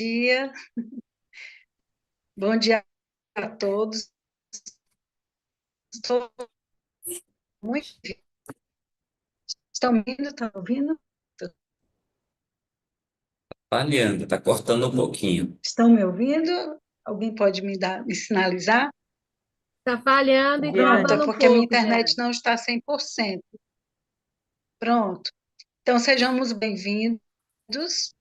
dia, bom dia a todos. Estou muito. Estão me ouvindo? Estão ouvindo? Falhando, tá cortando um pouquinho. Estão me ouvindo? Alguém pode me sinalizar? Tá falhando e Pronto, é travando um porque a minha pouco, internet Jeane. não está 100%. Pronto. Então, sejamos bem-vindos,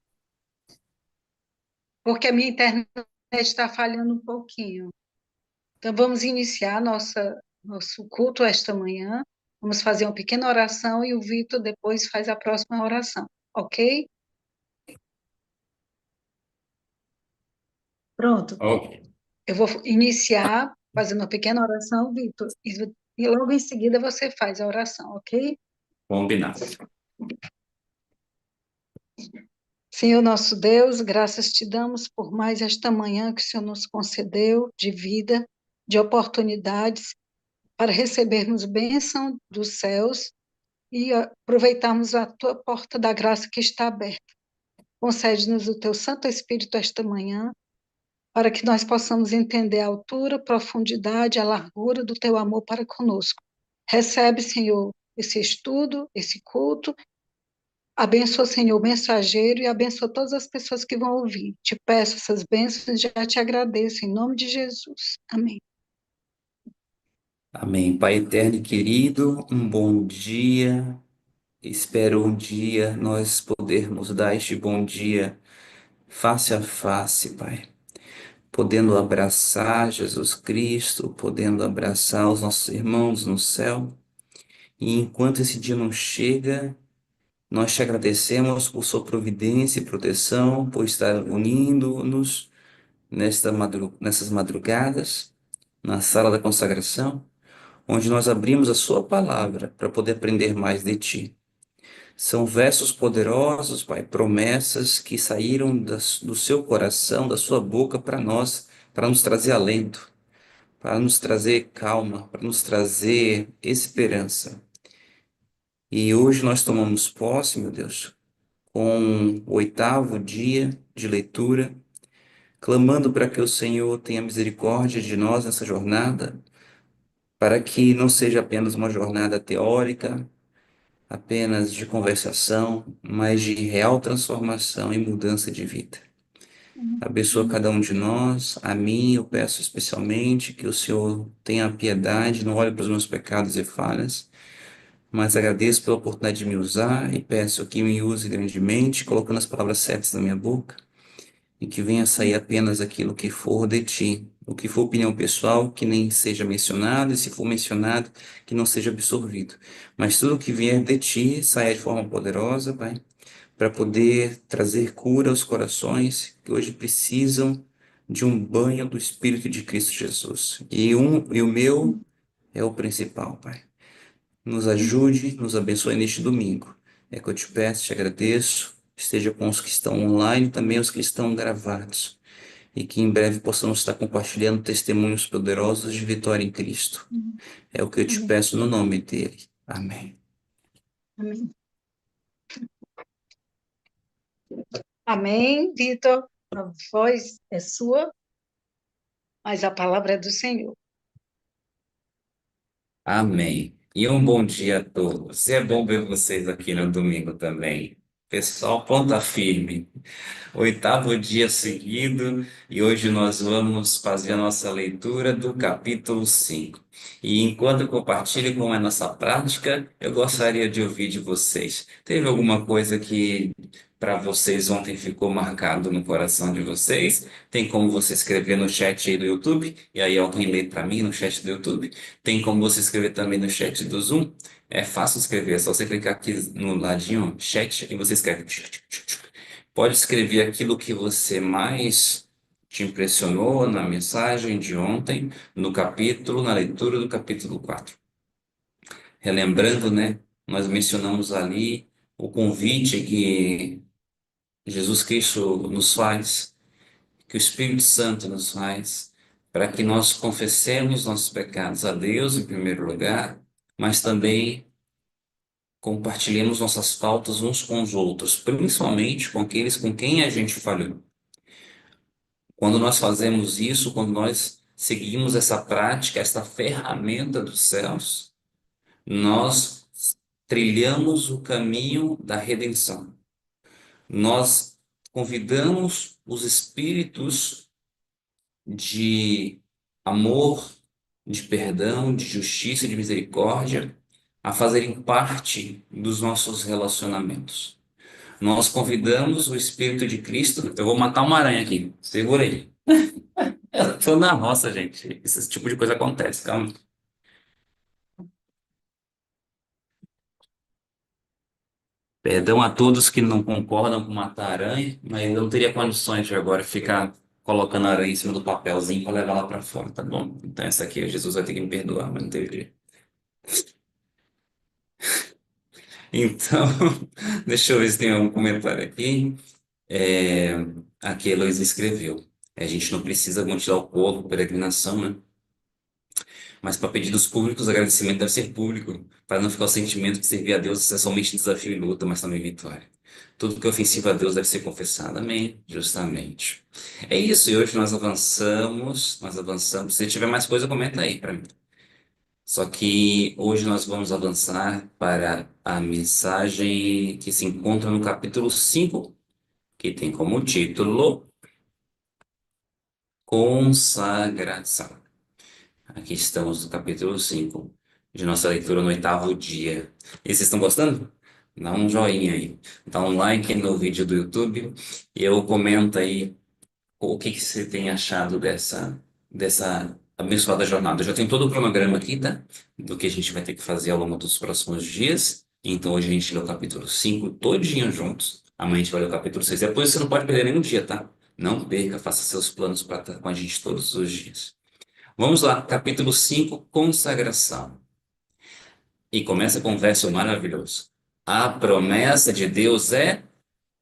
porque a minha internet está falhando um pouquinho. Então, vamos iniciar nosso culto esta manhã. Vamos fazer uma pequena oração e o Vitor depois faz a próxima oração, ok? Pronto. Ok, Eu vou iniciar fazendo uma pequena oração, Vitor, e logo em seguida você faz a oração, ok? combinado. Senhor nosso Deus, graças te damos por mais esta manhã que o Senhor nos concedeu de vida, de oportunidades para recebermos bênção dos céus e aproveitarmos a tua porta da graça que está aberta. Concede-nos o teu Santo Espírito esta manhã, para que nós possamos entender a altura, a profundidade, a largura do teu amor para conosco. Recebe, Senhor, esse estudo, esse culto. Abençoa, Senhor, o mensageiro e abençoa todas as pessoas que vão ouvir. Te peço essas bênçãos e já te agradeço, em nome de Jesus. Amém. Amém. Pai eterno e querido, um bom dia. Espero um dia nós podermos dar este bom dia face a face, Pai. Podendo abraçar Jesus Cristo, podendo abraçar os nossos irmãos no céu. E enquanto esse dia não chega, nós te agradecemos por sua providência e proteção, por estar unindo-nos nessas madrugadas, na sala da consagração, onde nós abrimos a Sua palavra para poder aprender mais de Ti. São versos poderosos, Pai, promessas que saíram do Seu coração, da Sua boca para nós, para nos trazer alento, para nos trazer calma, para nos trazer esperança. E hoje nós tomamos posse, meu Deus, com o 8º dia de leitura, clamando para que o Senhor tenha misericórdia de nós nessa jornada, para que não seja apenas uma jornada teórica, apenas de conversação, mas de real transformação e mudança de vida. Abençoa cada um de nós, a mim eu peço especialmente que o Senhor tenha piedade, não olhe para os meus pecados e falhas, mas agradeço pela oportunidade de me usar e peço que me use grandemente, colocando as palavras certas na minha boca, e que venha sair apenas aquilo que for de ti. O que for opinião pessoal, que nem seja mencionado, e se for mencionado, que não seja absorvido. Mas tudo que vier de ti, saia de forma poderosa, Pai, para poder trazer cura aos corações que hoje precisam de um banho do Espírito de Cristo Jesus. E o meu é o principal, Pai. Nos ajude, nos abençoe neste domingo. É que eu te peço, te agradeço. Esteja com os que estão online e também os que estão gravados. E que em breve possamos estar compartilhando testemunhos poderosos de vitória em Cristo. É o que eu te Amém. peço no nome dele. Amém. Amém. Amém, Vitor. A voz é sua, mas a palavra é do Senhor. Amém. E um bom dia a todos. É bom ver vocês aqui no domingo também. Pessoal, ponta firme. 8º dia seguido e hoje nós vamos fazer a nossa leitura do capítulo 5. E enquanto eu compartilho como é a nossa prática, eu gostaria de ouvir de vocês. Teve alguma coisa que para vocês ontem ficou marcado no coração de vocês? Tem como você escrever no chat aí do YouTube? E aí alguém lê para mim no chat do YouTube? Tem como você escrever também no chat do Zoom? É fácil escrever, é só você clicar aqui no ladinho, chat, e você escreve. Pode escrever aquilo que você mais te impressionou na mensagem de ontem, no capítulo, na leitura do capítulo 4. Relembrando, né, nós mencionamos ali o convite que Jesus Cristo nos faz, que o Espírito Santo nos faz, para que nós confessemos nossos pecados a Deus em primeiro lugar, mas também compartilhemos nossas faltas uns com os outros, principalmente com aqueles com quem a gente falhou. Quando nós fazemos isso, quando nós seguimos essa prática, essa ferramenta dos céus, nós trilhamos o caminho da redenção. Nós convidamos os espíritos de amor, de perdão, de justiça e de misericórdia a fazerem parte dos nossos relacionamentos. Nós convidamos o Espírito de Cristo. Eu vou matar uma aranha aqui, segura aí. Eu tô na roça, gente. Esse tipo de coisa acontece, calma. Perdão a todos que não concordam com matar aranha, mas eu não teria condições de agora ficar colocando a aranha em cima do papelzinho para levar lá para fora, tá bom? Então essa aqui, Jesus vai ter que me perdoar, mas não teve jeito. Então, deixa eu ver se tem algum comentário aqui. É, aqui a Heloísa escreveu. A gente não precisa mutilar o corpo, peregrinação, né? Mas para pedidos públicos, o agradecimento deve ser público, para não ficar o sentimento que servir a Deus é somente desafio e luta, mas também vitória. Tudo que é ofensivo a Deus deve ser confessado. Amém? Justamente. É isso, e hoje nós avançamos, nós avançamos. Se tiver mais coisa, comenta aí para mim. Só que hoje nós vamos avançar para a mensagem que se encontra no capítulo 5, que tem como título Consagração. Aqui estamos no capítulo 5 de nossa leitura no oitavo dia. E vocês estão gostando? Dá um joinha aí, dá um like no vídeo do YouTube e eu comento aí o que que você tem achado dessa abençoada jornada. Eu já tenho todo o cronograma aqui, tá? Do que a gente vai ter que fazer ao longo dos próximos dias. Então hoje a gente lê o capítulo 5 todinho juntos. Amanhã a gente vai ler o capítulo 6. Depois você não pode perder nenhum dia, tá? Não perca, faça seus planos para estar com a gente todos os dias. Vamos lá, capítulo 5, consagração. E começa com um verso maravilhoso. A promessa de Deus é: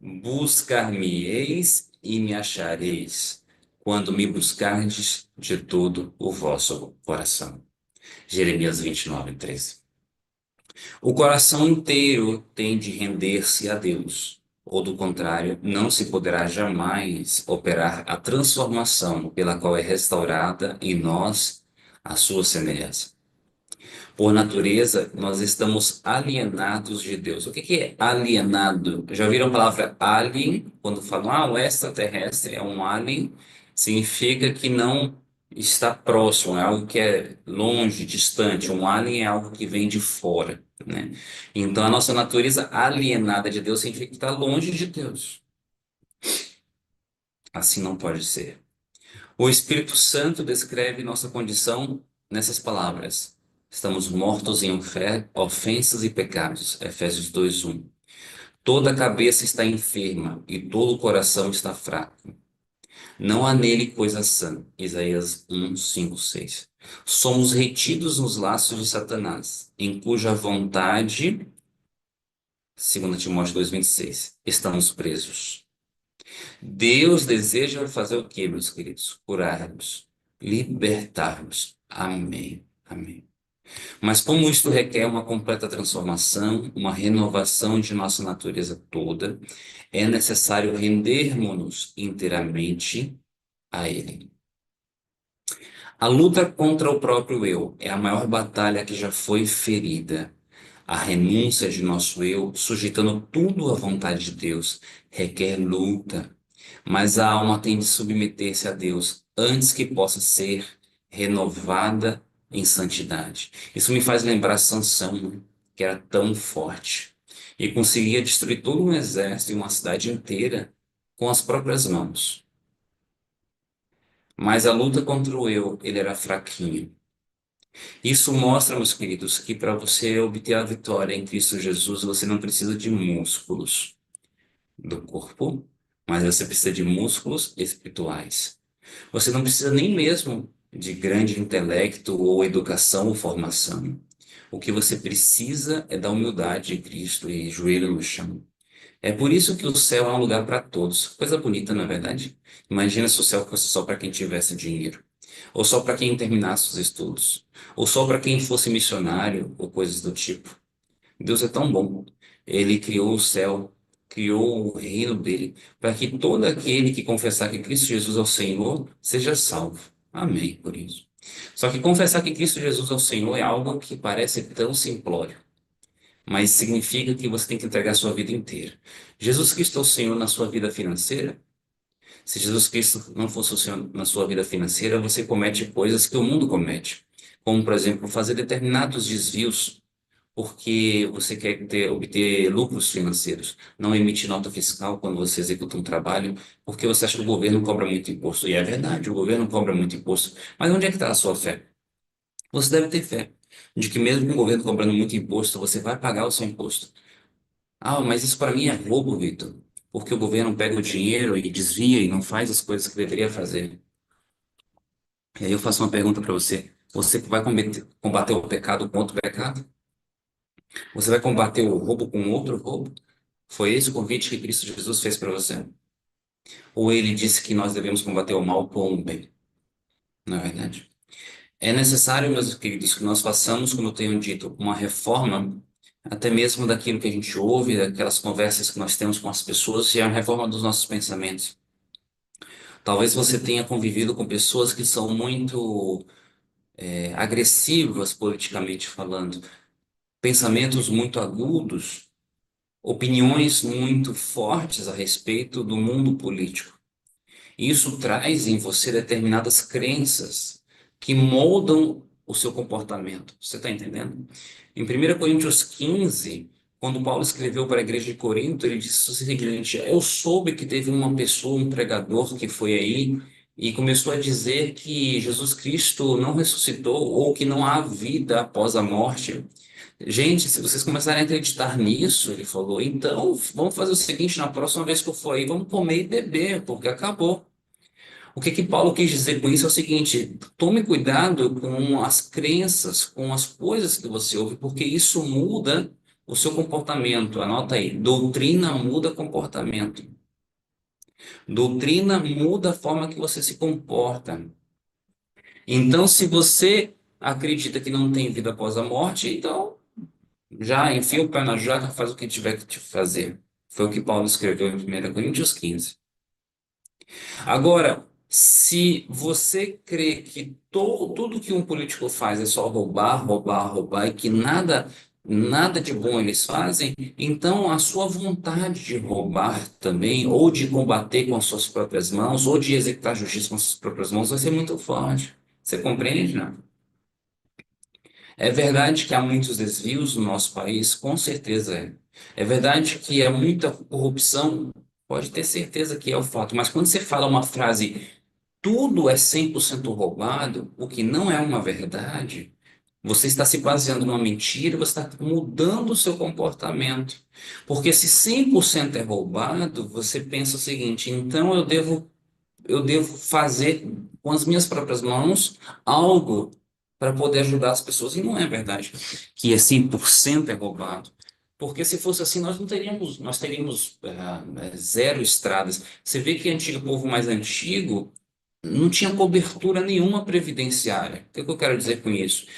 buscar-me-eis e me achareis, quando me buscardes de todo o vosso coração. Jeremias 29, 13. O coração inteiro tem de render-se a Deus, ou do contrário, não se poderá jamais operar a transformação pela qual é restaurada em nós a sua semelhança. Por natureza, nós estamos alienados de Deus. O que que é alienado? Já ouviram a palavra alien? Quando falam, o extraterrestre é um alien, significa que não está próximo, é algo que é longe, distante. Um alien é algo que vem de fora, né? Então, a nossa natureza alienada de Deus significa que está longe de Deus. Assim não pode ser. O Espírito Santo descreve nossa condição nessas palavras. Estamos mortos em ofensas e pecados. Efésios 2:1. Toda a cabeça está enferma e todo o coração está fraco. Não há nele coisa sã. Isaías 1:5-6. Somos retidos nos laços de Satanás, em cuja vontade, 2 Timóteo 2:26, estamos presos. Deus deseja fazer o quê, meus queridos? Curar-nos, libertar-nos. Amém. Amém. Mas como isto requer uma completa transformação, uma renovação de nossa natureza toda, é necessário rendermos-nos inteiramente a Ele. A luta contra o próprio eu é a maior batalha que já foi ferida. A renúncia de nosso eu, sujeitando tudo à vontade de Deus, requer luta. Mas a alma tem de submeter-se a Deus antes que possa ser renovada em santidade. Isso me faz lembrar Sansão, né, que era tão forte e conseguia destruir todo um exército e uma cidade inteira com as próprias mãos. Mas a luta contra o eu, ele era fraquinho. Isso mostra, meus queridos, que para você obter a vitória em Cristo Jesus, você não precisa de músculos do corpo, mas você precisa de músculos espirituais. Você não precisa nem mesmo de grande intelecto ou educação ou formação. O que você precisa é da humildade de Cristo e joelho no chão. É por isso que o céu é um lugar para todos. Coisa bonita, na verdade. Imagina se o céu fosse só para quem tivesse dinheiro, ou só para quem terminasse os estudos, ou só para quem fosse missionário ou coisas do tipo. Deus é tão bom. Ele criou o céu criou o reino dele, para que todo aquele que confessar que Cristo Jesus é o Senhor seja salvo. Amém por isso. Só que confessar que Cristo Jesus é o Senhor é algo que parece tão simplório, mas significa que você tem que entregar a sua vida inteira. Jesus Cristo é o Senhor na sua vida financeira? Se Jesus Cristo não fosse o Senhor na sua vida financeira, você comete coisas que o mundo comete, como, por exemplo, fazer determinados desvios porque você quer obter lucros financeiros, não emitir nota fiscal quando você executa um trabalho, porque você acha que o governo cobra muito imposto. E é verdade, o governo cobra muito imposto. Mas onde é que está a sua fé? Você deve ter fé de que mesmo com o governo cobrando muito imposto, você vai pagar o seu imposto. Ah, mas isso para mim é roubo, Victor, porque o governo pega o dinheiro e desvia e não faz as coisas que deveria fazer. E aí eu faço uma pergunta para você. Você vai combater o pecado com outro pecado? Você vai combater o roubo com outro roubo? Foi esse o convite que Cristo Jesus fez para você? Ou ele disse que nós devemos combater o mal com o bem? Não é verdade? É necessário, meus queridos, que nós façamos, como eu tenho dito, uma reforma, até mesmo daquilo que a gente ouve, daquelas conversas que nós temos com as pessoas, e a reforma dos nossos pensamentos. Talvez você tenha convivido com pessoas que são muito agressivas politicamente falando, pensamentos muito agudos, opiniões muito fortes a respeito do mundo político. Isso traz em você determinadas crenças que moldam o seu comportamento. Você está entendendo? Em 1 Coríntios 15, quando Paulo escreveu para a igreja de Corinto, ele disse o seguinte: eu soube que teve uma pessoa, um pregador que foi aí e começou a dizer que Jesus Cristo não ressuscitou ou que não há vida após a morte. Gente, se vocês começarem a acreditar nisso, ele falou, então vamos fazer o seguinte: na próxima vez que eu for aí, vamos comer e beber, porque acabou. O que que Paulo quis dizer com isso é o seguinte: tome cuidado com as crenças, com as coisas que você ouve, porque isso muda o seu comportamento. Anota aí, doutrina muda comportamento. Doutrina muda a forma que você se comporta. Então, se você acredita que não tem vida após a morte, então já enfia o pé na jaca, faz o que tiver que te fazer. Foi o que Paulo escreveu em 1 Coríntios 15. Agora, se você crê que tudo que um político faz é só roubar, roubar, roubar e que nada de bom eles fazem, então a sua vontade de roubar também, ou de combater com as suas próprias mãos, ou de executar justiça com as suas próprias mãos, vai ser muito forte. Você compreende, não? É verdade que há muitos desvios no nosso país, com certeza é. É verdade que há muita corrupção, pode ter certeza que é o fato, mas quando você fala uma frase tudo é 100% roubado, o que não é uma verdade, você está se baseando numa mentira, você está mudando o seu comportamento. Porque se 100% é roubado, você pensa o seguinte, então eu devo fazer com as minhas próprias mãos algo para poder ajudar as pessoas. E não é verdade que é 100% é roubado. Porque se fosse assim, nós teríamos zero estradas. Você vê que o povo mais antigo não tinha cobertura nenhuma previdenciária. O que que eu quero dizer com isso?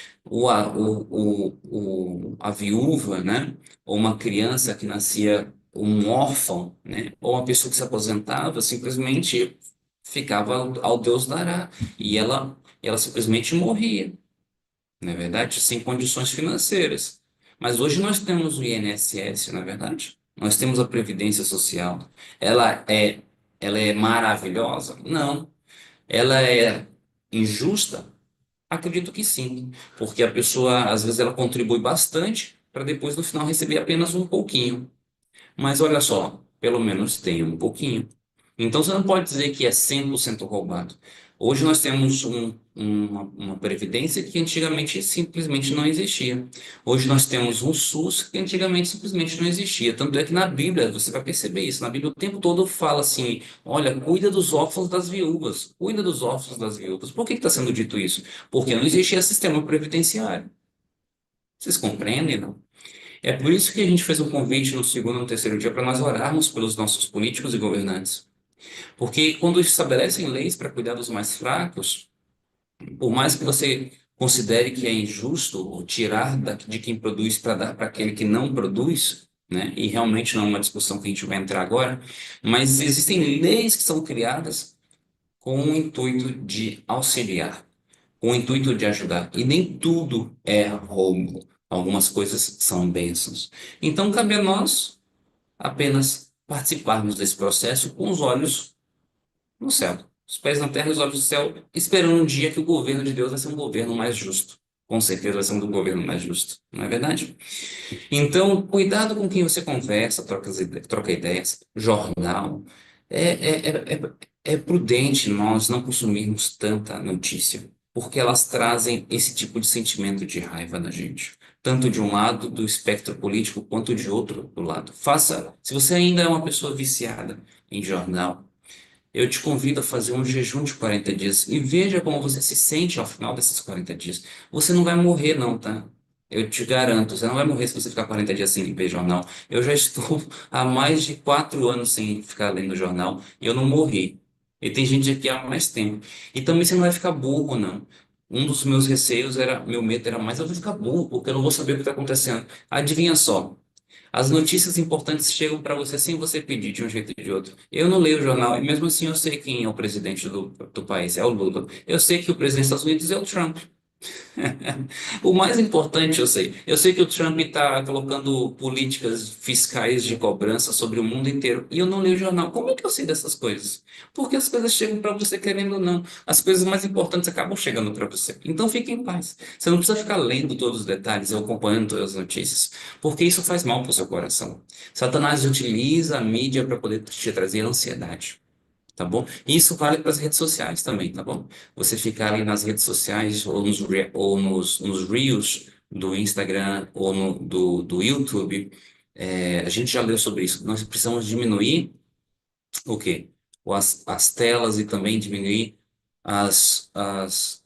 A viúva, né? Ou uma criança que nascia um órfão, né? Ou uma pessoa que se aposentava, simplesmente ficava ao Deus dará. E ela simplesmente morria, não é verdade? Sem condições financeiras. Mas hoje nós temos o INSS, não é verdade? Nós temos a Previdência Social. Ela é, ela é maravilhosa? Não. Ela é injusta? Acredito que sim, porque a pessoa, às vezes, ela contribui bastante para depois, no final, receber apenas um pouquinho. Mas olha só, pelo menos tem um pouquinho. Então você não pode dizer que é 100% roubado. Hoje nós temos uma previdência que antigamente simplesmente não existia. Hoje nós temos um SUS que antigamente simplesmente não existia. Tanto é que na Bíblia, você vai perceber isso, na Bíblia o tempo todo fala assim, olha, cuida dos órfãos das viúvas, cuida dos órfãos das viúvas. Por que está sendo dito isso? Porque não existia sistema previdenciário. Vocês compreendem, não? É por isso que a gente fez um convite no segundo e no terceiro dia para nós orarmos pelos nossos políticos e governantes. Porque quando estabelecem leis para cuidar dos mais fracos, por mais que você considere que é injusto tirar de quem produz para dar para aquele que não produz, né? E realmente não é uma discussão que a gente vai entrar agora, mas existem leis que são criadas com o intuito de auxiliar, com o intuito de ajudar. E nem tudo é roubo. Algumas coisas são bênçãos. Então, cabe a nós apenas participarmos desse processo com os olhos no céu, os pés na terra e os olhos no céu, esperando um dia que o governo de Deus vai ser um governo mais justo. Com certeza vai ser um governo mais justo, não é verdade? Então, cuidado com quem você conversa, troca ideias, jornal. É, é, é, é prudente nós não consumirmos tanta notícia, porque elas trazem esse tipo de sentimento de raiva na gente, tanto de um lado do espectro político quanto de outro do lado. Faça, se você ainda é uma pessoa viciada em jornal, eu te convido a fazer um jejum de 40 dias e veja como você se sente ao final desses 40 dias. Você não vai morrer, não, tá? Eu te garanto, você não vai morrer se você ficar 40 dias sem ver jornal. Eu já estou há mais de 4 anos sem ficar lendo jornal e eu não morri. E tem gente aqui há mais tempo. E também você não vai ficar burro, não. Um dos meus receios era, meu medo era mais eu vou ficar burro, porque eu não vou saber o que está acontecendo. Adivinha só. As notícias importantes chegam para você sem você pedir, de um jeito ou de outro. Eu não leio o jornal e mesmo assim eu sei quem é o presidente do país, é o Lula. Eu sei que o presidente dos Estados Unidos é o Trump. O mais importante, eu sei que o Trump está colocando políticas fiscais de cobrança sobre o mundo inteiro e eu não leio o jornal. Como é que eu sei dessas coisas? Porque as coisas chegam para você querendo ou não. As coisas mais importantes acabam chegando para você. Então fique em paz. Você não precisa ficar lendo todos os detalhes ou acompanhando todas as notícias, porque isso faz mal para o seu coração. Satanás utiliza a mídia para poder te trazer ansiedade. Tá bom? E isso vale para as redes sociais também, tá bom? Você ficar ali nas redes sociais ou nos Reels do Instagram ou do YouTube, a gente já leu sobre isso. Nós precisamos diminuir o quê? As telas e também diminuir as, as,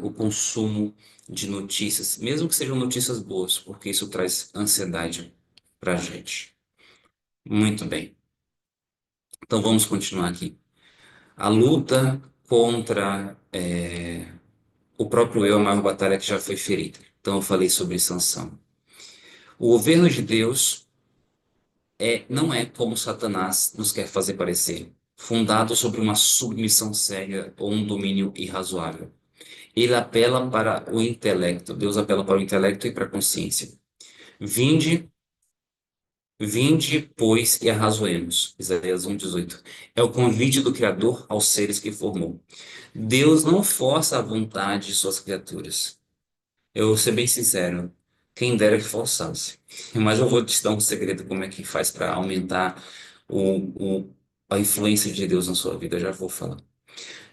o consumo de notícias, mesmo que sejam notícias boas, porque isso traz ansiedade para a gente. Muito bem. Então vamos continuar aqui. A luta contra o próprio eu é a maior batalha que já foi ferida. Então eu falei sobre Sansão. O governo de Deus não é como Satanás nos quer fazer parecer, fundado sobre uma submissão cega ou um domínio irrazoável. Ele apela para o intelecto, Deus apela para o intelecto e para a consciência. Vinde, vinde, pois, e arrazoemos. Isaías 1,18. É o convite do Criador aos seres que formou. Deus não força a vontade de suas criaturas. Eu vou ser bem sincero, quem dera que forçasse. Mas eu vou te dar um segredo como é que faz para aumentar a influência de Deus na sua vida. Eu já vou falar.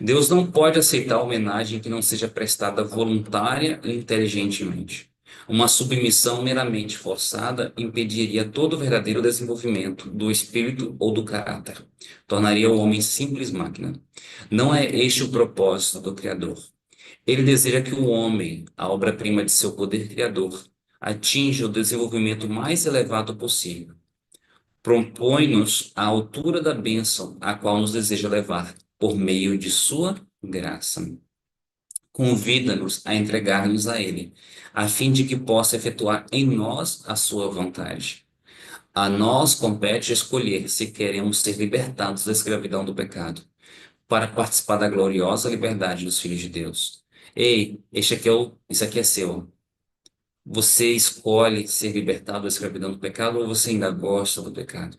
Deus não pode aceitar homenagem que não seja prestada voluntária e inteligentemente. Uma submissão meramente forçada impediria todo o verdadeiro desenvolvimento do espírito ou do caráter. Tornaria o homem simples máquina. Não é este o propósito do Criador. Ele deseja que o homem, a obra-prima de seu poder criador, atinja o desenvolvimento mais elevado possível. Propõe-nos à altura da bênção a qual nos deseja levar, por meio de sua graça. Convida-nos a entregar-nos a Ele, a fim de que possa efetuar em nós a sua vontade. A nós compete escolher se queremos ser libertados da escravidão do pecado, para participar da gloriosa liberdade dos filhos de Deus. Ei, isso aqui é seu. Você escolhe ser libertado da escravidão do pecado ou você ainda gosta do pecado?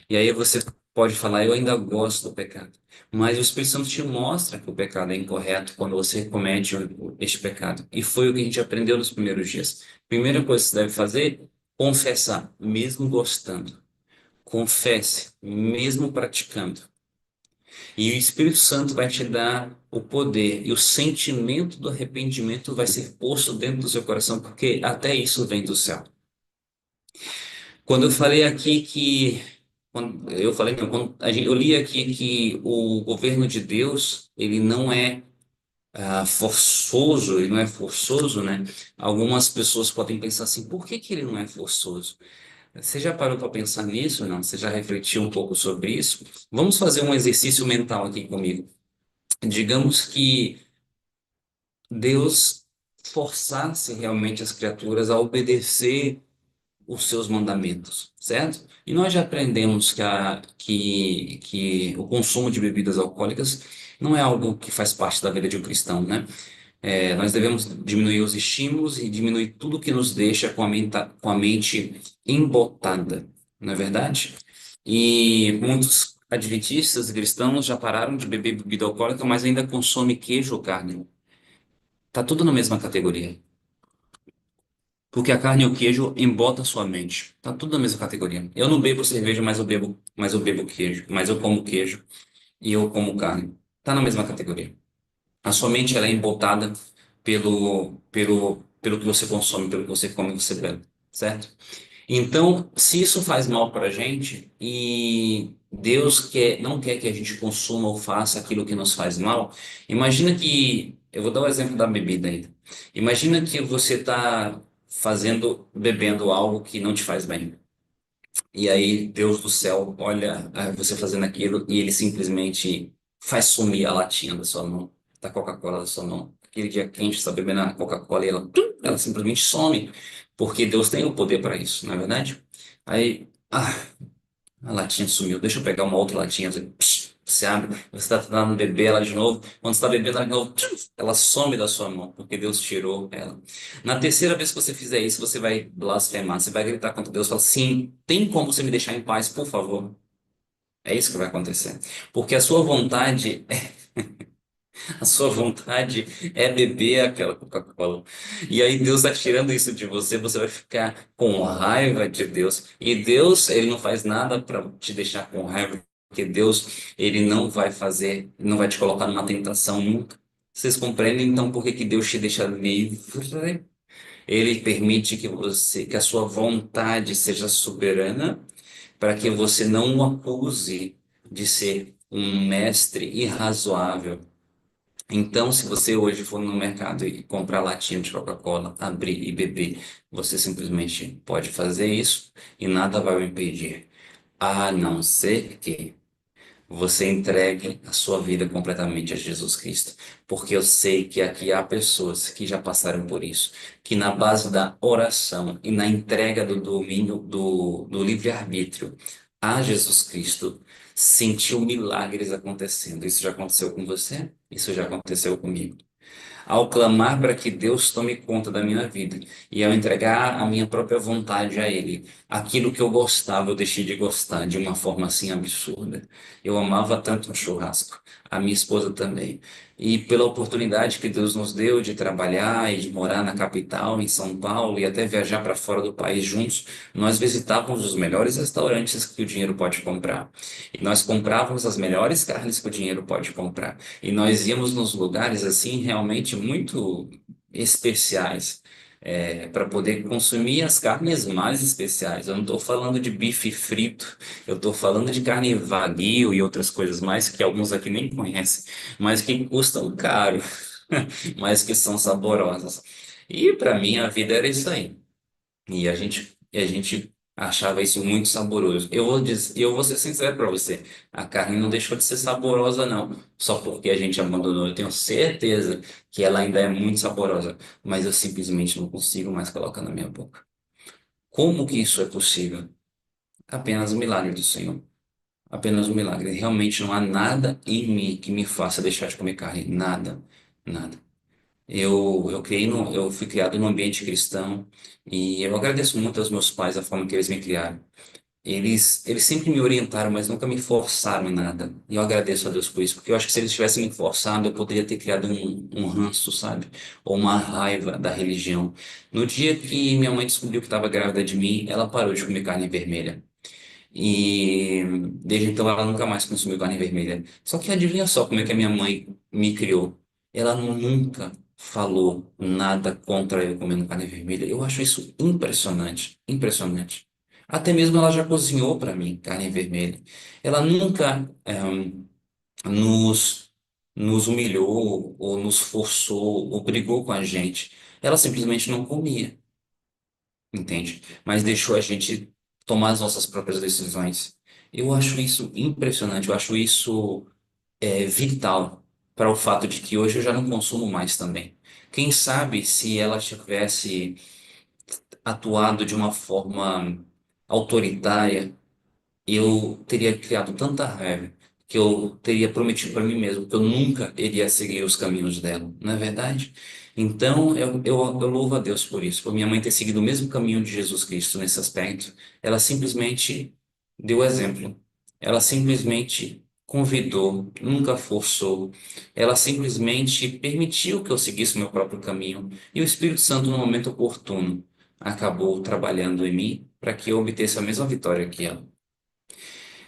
E aí você pode falar, eu ainda gosto do pecado. Mas o Espírito Santo te mostra que o pecado é incorreto quando você comete este pecado. E foi o que a gente aprendeu nos primeiros dias. Primeira coisa que você deve fazer, confessar, mesmo gostando. Confesse, mesmo praticando. E o Espírito Santo vai te dar o poder e o sentimento do arrependimento vai ser posto dentro do seu coração, porque até isso vem do céu. Quando eu falei aqui que eu falei, não, eu li aqui que o governo de Deus, ele não é forçoso, ele não é forçoso, né? Algumas pessoas podem pensar assim, por que que ele não é forçoso? Você já parou para pensar nisso, não? Você já refletiu um pouco sobre isso? Vamos fazer um exercício mental aqui comigo. Digamos que Deus forçasse realmente as criaturas a obedecer os seus mandamentos, certo? E nós já aprendemos que o consumo de bebidas alcoólicas não é algo que faz parte da vida de um cristão, né? Nós devemos diminuir os estímulos e diminuir tudo que nos deixa com a mente embotada, não é verdade? E muitos adventistas e cristãos já pararam de beber bebida alcoólica, mas ainda consomem queijo ou carne. Tá tudo na mesma categoria. Porque a carne e o queijo embotam sua mente. Tá tudo na mesma categoria. Eu não bebo cerveja, mas eu bebo queijo. Mas eu como queijo e eu como carne. Tá na mesma categoria. A sua mente ela é embotada pelo que você consome, pelo que você come e você bebe, certo? Então, se isso faz mal para a gente e não quer que a gente consuma ou faça aquilo que nos faz mal, imagina que, eu vou dar o exemplo da bebida ainda. Imagina que você está bebendo algo que não te faz bem. E aí, Deus do céu, olha você fazendo aquilo e ele simplesmente faz sumir a latinha da sua mão, da Coca-Cola da sua mão. Aquele dia quente, você está bebendo a Coca-Cola e ela simplesmente some, porque Deus tem o poder para isso, não é verdade? Aí, a latinha sumiu, deixa eu pegar uma outra latinha. Você abre, você está tentando beber ela de novo. Quando você está bebendo ela de novo, ela some da sua mão, porque Deus tirou ela. Na terceira vez que você fizer isso, você vai blasfemar, você vai gritar contra Deus, falar: sim, tem como você me deixar em paz, por favor? É isso que vai acontecer. Porque a sua vontade é beber aquela Coca-Cola. E aí Deus está tirando isso de você, você vai ficar com raiva de Deus. E Deus, ele não faz nada para te deixar com raiva, porque Deus, ele não vai fazer, não vai te colocar numa tentação nunca. Vocês compreendem então por que que Deus te deixa livre? Ele permite que a sua vontade seja soberana, para que você não o acuse de ser um mestre irrazoável. Então, se você hoje for no mercado e comprar latinha de Coca-Cola, abrir e beber, você simplesmente pode fazer isso e nada vai o impedir. A não ser que você entregue a sua vida completamente a Jesus Cristo. Porque eu sei que aqui há pessoas que já passaram por isso, que na base da oração e na entrega do domínio do livre-arbítrio a Jesus Cristo, sentiu milagres acontecendo. Isso já aconteceu com você? Isso já aconteceu comigo. Ao clamar para que Deus tome conta da minha vida e ao entregar a minha própria vontade a Ele, aquilo que eu gostava, eu deixei de gostar de uma forma assim absurda. Eu amava tanto um churrasco, a minha esposa também. E pela oportunidade que Deus nos deu de trabalhar e de morar na capital, em São Paulo, e até viajar para fora do país juntos, nós visitávamos os melhores restaurantes que o dinheiro pode comprar. E nós comprávamos as melhores carnes que o dinheiro pode comprar. E nós íamos nos lugares assim realmente muito especiais, para poder consumir as carnes mais especiais. Eu não estou falando de bife frito, eu estou falando de carne wagyu e outras coisas mais que alguns aqui nem conhecem, mas que custam caro, mas que são saborosas. E para mim a vida era isso aí. E a gente achava isso muito saboroso. Eu vou ser sincero para você, a carne não deixou de ser saborosa, não. Só porque a gente abandonou. Eu tenho certeza que ela ainda é muito saborosa, mas eu simplesmente não consigo mais colocar na minha boca. Como que isso é possível? Apenas um milagre do Senhor. Apenas um milagre. Realmente não há nada em mim que me faça deixar de comer carne. Nada. Nada. Eu fui criado num ambiente cristão e eu agradeço muito aos meus pais a forma que eles me criaram. Eles sempre me orientaram, mas nunca me forçaram em nada. E eu agradeço a Deus por isso, porque eu acho que se eles tivessem me forçado, eu poderia ter criado um ranço, sabe? Ou uma raiva da religião. No dia que minha mãe descobriu que estava grávida de mim, ela parou de comer carne vermelha. E desde então ela nunca mais consumiu carne vermelha. Só que adivinha só como é que a minha mãe me criou? Ela nunca falou nada contra eu comendo carne vermelha. Eu acho isso impressionante, impressionante. Até mesmo ela já cozinhou para mim carne vermelha. Ela nunca nos, nos humilhou ou nos forçou ou brigou com a gente. Ela simplesmente não comia, entende? Mas deixou a gente tomar as nossas próprias decisões. Eu acho isso impressionante, eu acho isso vital para o fato de que hoje eu já não consumo mais também. Quem sabe se ela tivesse atuado de uma forma autoritária, eu teria criado tanta raiva que eu teria prometido para mim mesmo que eu nunca iria seguir os caminhos dela, não é verdade? Então, eu louvo a Deus por isso, por minha mãe ter seguido o mesmo caminho de Jesus Cristo nesse aspecto. Ela simplesmente deu exemplo. Ela simplesmente convidou, nunca forçou. Ela simplesmente permitiu que eu seguisse o meu próprio caminho. E o Espírito Santo, no momento oportuno, acabou trabalhando em mim para que eu obtesse a mesma vitória que ela.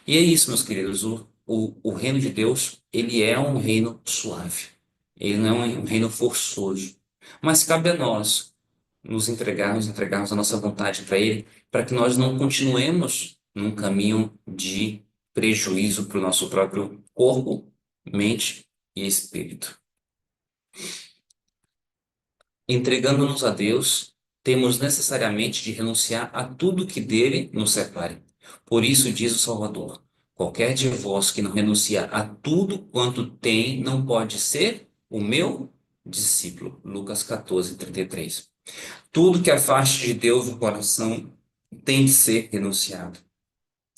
E é isso, meus queridos. O reino de Deus, ele é um reino suave. Ele não é um reino forçoso. Mas cabe a nós entregarmos a nossa vontade para ele, para que nós não continuemos num caminho de prejuízo para o nosso próprio corpo, mente e espírito. Entregando-nos a Deus, temos necessariamente de renunciar a tudo que dele nos separe. Por isso diz o Salvador: qualquer de vós que não renuncia a tudo quanto tem, não pode ser o meu discípulo. Lucas 14:33. Tudo que afaste de Deus o coração tem de ser renunciado.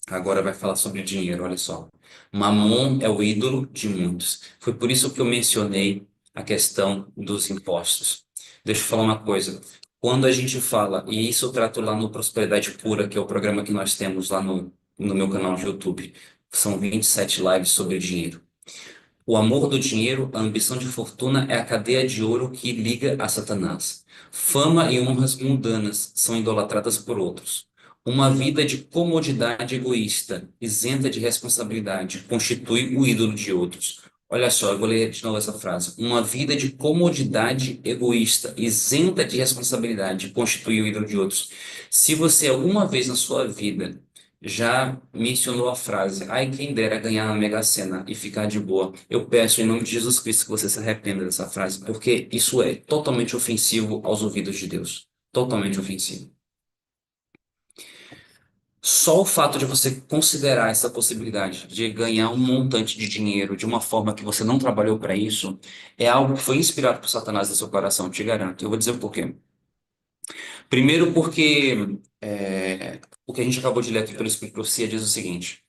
Agora vai falar sobre dinheiro, olha só. Mamon é o ídolo de muitos. Foi por isso que eu mencionei a questão dos impostos. Deixa eu falar uma coisa. Quando a gente fala, e isso eu trato lá no Prosperidade Pura, que é o programa que nós temos lá no meu canal de YouTube, são 27 lives sobre dinheiro. O amor do dinheiro, a ambição de fortuna é a cadeia de ouro que liga a Satanás. Fama e honras mundanas são idolatradas por outros. Uma vida de comodidade egoísta, isenta de responsabilidade, constitui o ídolo de outros. Olha só, eu vou ler de novo essa frase. Uma vida de comodidade egoísta, isenta de responsabilidade, constitui o ídolo de outros. Se você alguma vez na sua vida já mencionou a frase: ai, quem dera ganhar na Mega Sena e ficar de boa. Eu peço em nome de Jesus Cristo que você se arrependa dessa frase, porque isso é totalmente ofensivo aos ouvidos de Deus. Totalmente ofensivo. Só o fato de você considerar essa possibilidade de ganhar um montante de dinheiro de uma forma que você não trabalhou para isso é algo que foi inspirado por Satanás no seu coração, te garanto. Eu vou dizer o porquê. Primeiro porque o que a gente acabou de ler aqui pelo Espírito de Profecia diz o seguinte: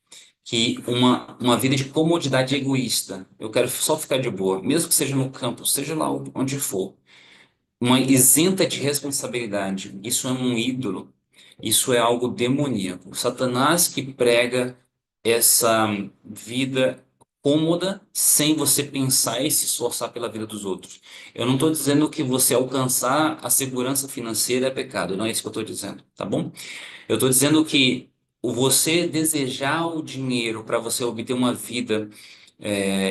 que uma vida de comodidade egoísta, eu quero só ficar de boa, mesmo que seja no campo, seja lá onde for, uma isenta de responsabilidade, isso é um ídolo, isso é algo demoníaco. Satanás que prega essa vida cômoda sem você pensar e se esforçar pela vida dos outros. Eu não estou dizendo que você alcançar a segurança financeira é pecado, não é isso que eu estou dizendo, tá bom? Eu estou dizendo que o você desejar o dinheiro para você obter uma vida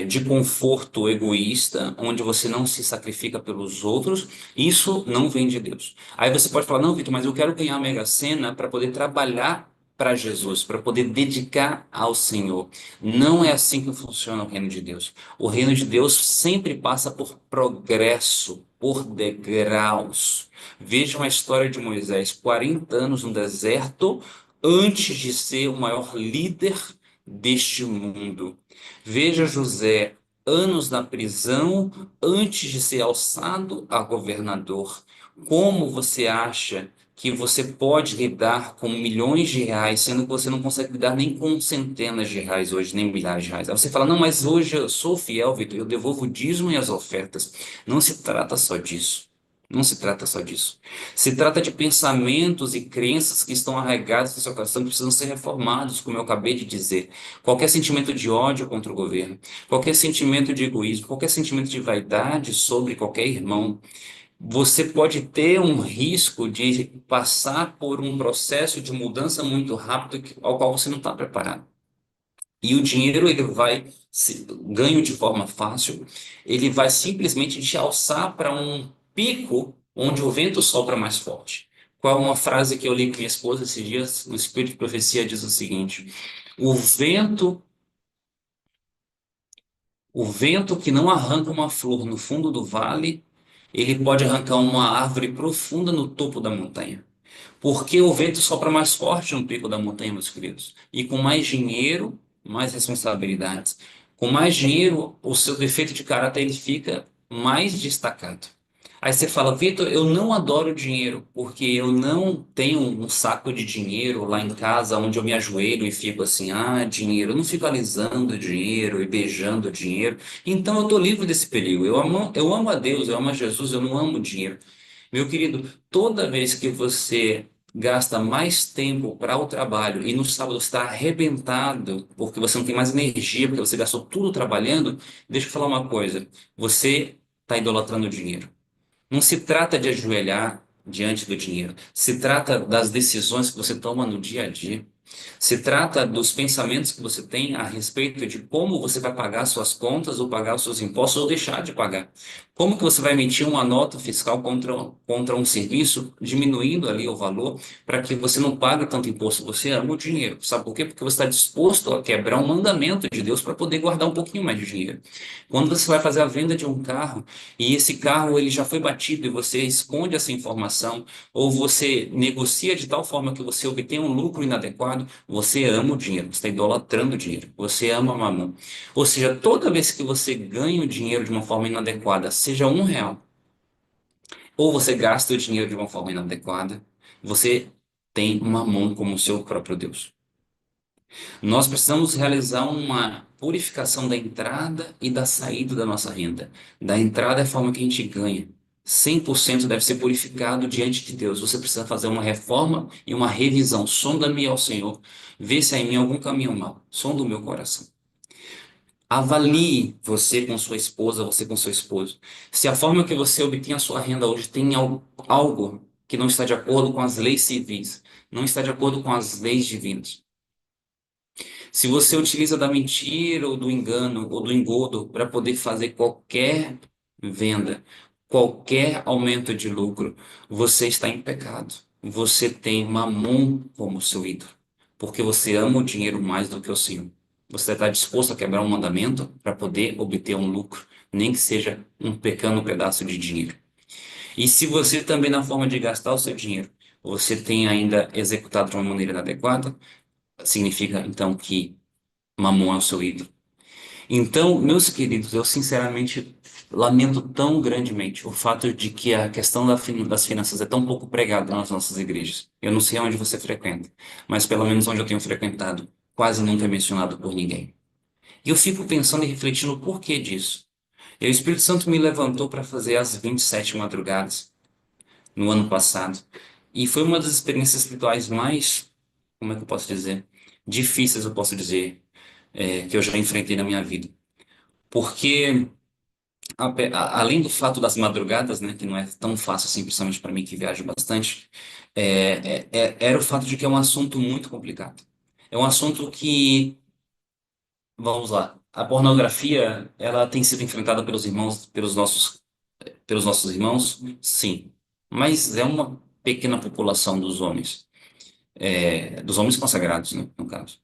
de conforto egoísta, onde você não se sacrifica pelos outros, isso não vem de Deus. Aí você pode falar: não, Vitor, mas eu quero ganhar a Mega Sena para poder trabalhar para Jesus, para poder dedicar ao Senhor. Não é assim que funciona o reino de Deus. O reino de Deus sempre passa por progresso, por degraus. Vejam a história de Moisés: 40 anos no deserto antes de ser o maior líder deste mundo. Veja José, anos na prisão antes de ser alçado a governador. Como você acha que você pode lidar com milhões de reais, sendo que você não consegue lidar nem com centenas de reais hoje, nem milhares de reais? Aí você fala: não, mas hoje eu sou fiel, Vitor, eu devolvo o dízimo e as ofertas. Não se trata só disso. Não se trata só disso. Se trata de pensamentos e crenças que estão arraigados no seu coração, que precisam ser reformados, como eu acabei de dizer. Qualquer sentimento de ódio contra o governo, qualquer sentimento de egoísmo, qualquer sentimento de vaidade sobre qualquer irmão, você pode ter um risco de passar por um processo de mudança muito rápido ao qual você não está preparado. E o dinheiro, ele vai, ganho de forma fácil, ele vai simplesmente te alçar para um pico onde o vento sopra mais forte. Qual é uma frase que eu li com minha esposa esses dias? O Espírito de Profecia diz o seguinte: o vento, o vento que não arranca uma flor no fundo do vale, ele pode arrancar uma árvore profunda no topo da montanha. Porque o vento sopra mais forte no pico da montanha, meus queridos. E com mais dinheiro, mais responsabilidades. Com mais dinheiro, o seu defeito de caráter ele fica mais destacado. Aí você fala, Vitor, eu não adoro dinheiro, porque eu não tenho um saco de dinheiro lá em casa onde eu me ajoelho e fico assim, ah, dinheiro. Eu não fico alisando dinheiro e beijando dinheiro. Então eu estou livre desse perigo. Eu amo a Deus, eu amo a Jesus, eu não amo dinheiro. Meu querido, toda vez que você gasta mais tempo para o trabalho e no sábado está arrebentado porque você não tem mais energia, porque você gastou tudo trabalhando, deixa eu falar uma coisa, você está idolatrando o dinheiro. Não se trata de ajoelhar diante do dinheiro, se trata das decisões que você toma no dia a dia. Se trata dos pensamentos que você tem a respeito de como você vai pagar suas contas ou pagar os seus impostos ou deixar de pagar. Como que você vai emitir uma nota fiscal contra um serviço, diminuindo ali o valor para que você não pague tanto imposto. Você ama o dinheiro. Sabe por quê? Porque você está disposto a quebrar um mandamento de Deus para poder guardar um pouquinho mais de dinheiro. Quando você vai fazer a venda de um carro e esse carro ele já foi batido e você esconde essa informação ou você negocia de tal forma que você obtém um lucro inadequado, você ama o dinheiro, você está idolatrando o dinheiro, você ama mamão. Ou seja, toda vez que você ganha o dinheiro de uma forma inadequada, seja R$ 1, ou você gasta o dinheiro de uma forma inadequada, você tem mamão como seu próprio Deus. Nós precisamos realizar uma purificação da entrada e da saída da nossa renda. Da entrada é a forma que a gente ganha. 100% deve ser purificado diante de Deus. Você precisa fazer uma reforma e uma revisão. Sonda-me ao Senhor. Vê se há em mim algum caminho mau. Sonda o meu coração. Avalie você com sua esposa, você com seu esposo. Se a forma que você obtém a sua renda hoje tem algo que não está de acordo com as leis civis, não está de acordo com as leis divinas. Se você utiliza da mentira ou do engano ou do engodo para poder fazer qualquer venda, qualquer aumento de lucro, você está em pecado. Você tem mamon como seu ídolo, porque você ama o dinheiro mais do que o Senhor. Você está disposto a quebrar um mandamento para poder obter um lucro, nem que seja um pequeno pedaço de dinheiro. E se você também, na forma de gastar o seu dinheiro, você tem ainda executado de uma maneira inadequada, significa então que Mamon é o seu ídolo. Então, meus queridos, eu sinceramente lamento tão grandemente o fato de que a questão das finanças é tão pouco pregada nas nossas igrejas. Eu não sei onde você frequenta, mas pelo menos onde eu tenho frequentado, quase nunca é mencionado por ninguém. E eu fico pensando e refletindo o porquê disso. E o Espírito Santo me levantou para fazer as 27 madrugadas no ano passado. E foi uma das experiências espirituais mais, como é que eu posso dizer? Difíceis, eu posso dizer, que eu já enfrentei na minha vida. Porque, além do fato das madrugadas, né, que não é tão fácil assim, principalmente para mim que viajo bastante, era o fato de que é um assunto muito complicado. É um assunto que, vamos lá, a pornografia, ela tem sido enfrentada pelos irmãos, pelos nossos irmãos, sim, mas é uma pequena população dos homens consagrados, né, no caso.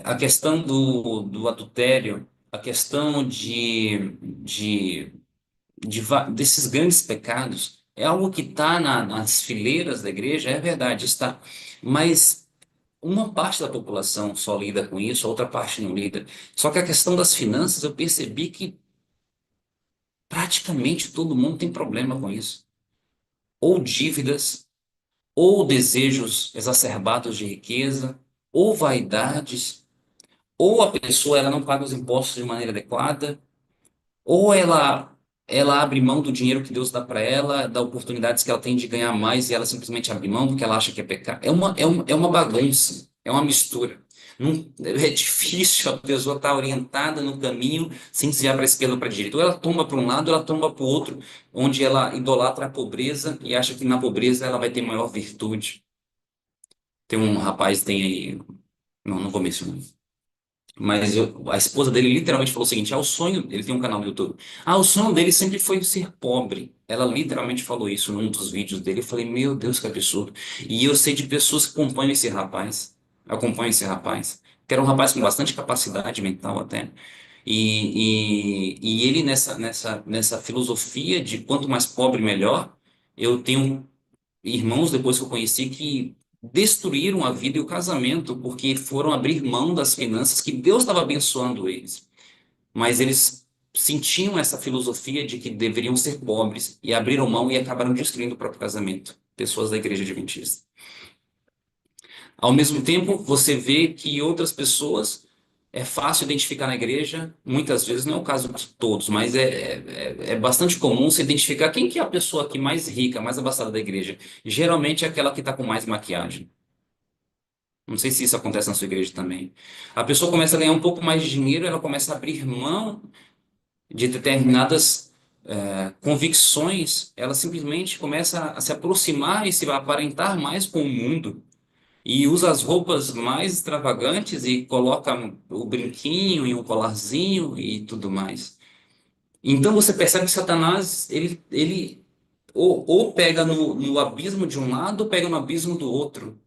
A questão do adultério, a questão desses grandes pecados, é algo que está nas fileiras da igreja, é verdade, está. Mas uma parte da população só lida com isso, a outra parte não lida. Só que a questão das finanças, eu percebi que praticamente todo mundo tem problema com isso. Ou dívidas, ou desejos exacerbados de riqueza, ou vaidades. Ou a pessoa ela não paga os impostos de maneira adequada, ou ela abre mão do dinheiro que Deus dá para ela, da oportunidades que ela tem de ganhar mais e ela simplesmente abre mão porque ela acha que é pecado. É uma bagunça, é uma mistura. É difícil a pessoa estar orientada no caminho sem desviar para a esquerda ou para a direita. Ou ela tomba para um lado, ou ela tomba para o outro, onde ela idolatra a pobreza e acha que na pobreza ela vai ter maior virtude. Tem um rapaz, tem aí, não vou mencionar. Mas a esposa dele literalmente falou o seguinte: o sonho, ele tem um canal no YouTube. O sonho dele sempre foi ser pobre. Ela literalmente falou isso num dos vídeos dele. Eu falei, meu Deus, que absurdo. E eu sei de pessoas que acompanham esse rapaz, que era um rapaz com bastante capacidade mental até. E ele nessa filosofia de quanto mais pobre, melhor. Eu tenho irmãos depois que eu conheci que destruíram a vida e o casamento porque foram abrir mão das finanças que Deus estava abençoando eles. Mas eles sentiam essa filosofia de que deveriam ser pobres e abriram mão e acabaram destruindo o próprio casamento. Pessoas da igreja adventista. Ao mesmo tempo, você vê que outras pessoas é fácil identificar na igreja, muitas vezes, não é o caso de todos, mas é bastante comum se identificar quem que é a pessoa aqui mais rica, mais abastada da igreja. Geralmente é aquela que está com mais maquiagem. Não sei se isso acontece na sua igreja também. A pessoa começa a ganhar um pouco mais de dinheiro, ela começa a abrir mão de determinadas convicções, ela simplesmente começa a se aproximar e se aparentar mais com o mundo. E usa as roupas mais extravagantes e coloca o brinquinho e o colarzinho e tudo mais. Então você percebe que Satanás, ele ou pega no abismo de um lado ou pega no abismo do outro.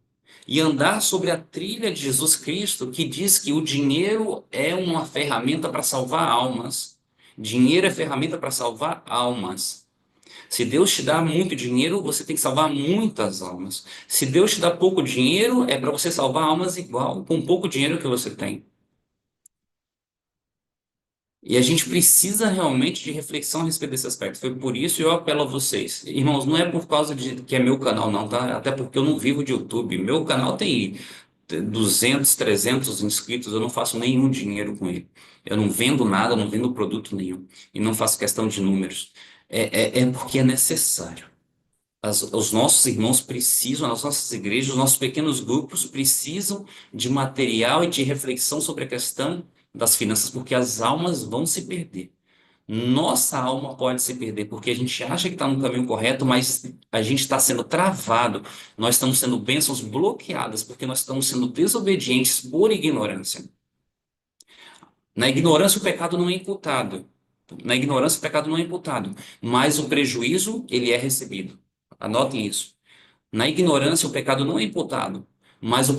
E andar sobre a trilha de Jesus Cristo, que diz que o dinheiro é uma ferramenta para salvar almas. Dinheiro é ferramenta para salvar almas. Se Deus te dá muito dinheiro, você tem que salvar muitas almas. Se Deus te dá pouco dinheiro, é para você salvar almas igual, com pouco dinheiro que você tem. E a gente precisa realmente de reflexão a respeito desse aspecto. Foi por isso que eu apelo a vocês. Irmãos, não é por causa de que é meu canal, não, tá? Até porque eu não vivo de YouTube. Meu canal tem 200, 300 inscritos, eu não faço nenhum dinheiro com ele. Eu não vendo nada, eu não vendo produto nenhum. E não faço questão de números. É porque é necessário. Os nossos irmãos precisam, as nossas igrejas, os nossos pequenos grupos precisam de material e de reflexão sobre a questão das finanças, porque as almas vão se perder. Nossa alma pode se perder, porque a gente acha que está no caminho correto, mas a gente está sendo travado, nós estamos sendo bênçãos bloqueadas, porque nós estamos sendo desobedientes por ignorância. Na ignorância, o pecado não é imputado. Na ignorância, o pecado não é imputado, mas o prejuízo, ele é recebido. Anotem isso. Na ignorância, o pecado não é imputado, mas o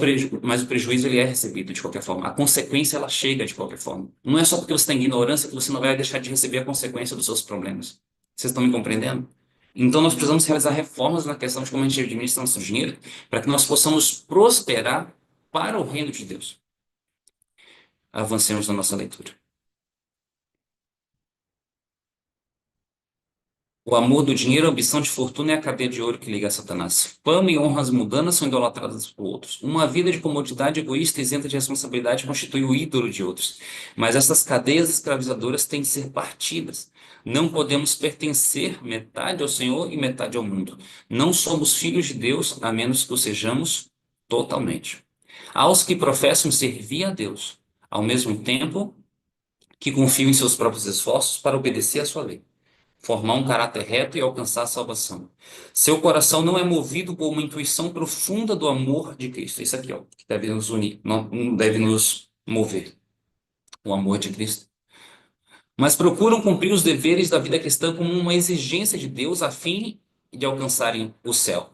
prejuízo ele é recebido de qualquer forma. A consequência ela chega de qualquer forma. Não é só porque você está em ignorância que você não vai deixar de receber a consequência dos seus problemas. Vocês estão me compreendendo? Então nós precisamos realizar reformas na questão de como a gente administra nosso dinheiro para que nós possamos prosperar para o reino de Deus. Avancemos na nossa leitura. O amor do dinheiro, a ambição de fortuna é a cadeia de ouro que liga a Satanás. Fama e honras mundanas são idolatradas por outros. Uma vida de comodidade egoísta e isenta de responsabilidade constitui o ídolo de outros. Mas essas cadeias escravizadoras têm de ser partidas. Não podemos pertencer metade ao Senhor e metade ao mundo. Não somos filhos de Deus, a menos que o sejamos totalmente. Aos que professam servir a Deus, ao mesmo tempo que confiam em seus próprios esforços para obedecer à sua lei, formar um caráter reto e alcançar a salvação. Seu coração não é movido por uma intuição profunda do amor de Cristo. Isso aqui, ó, que deve nos unir, não deve nos mover, o amor de Cristo. Mas procuram cumprir os deveres da vida cristã como uma exigência de Deus a fim de alcançarem o céu.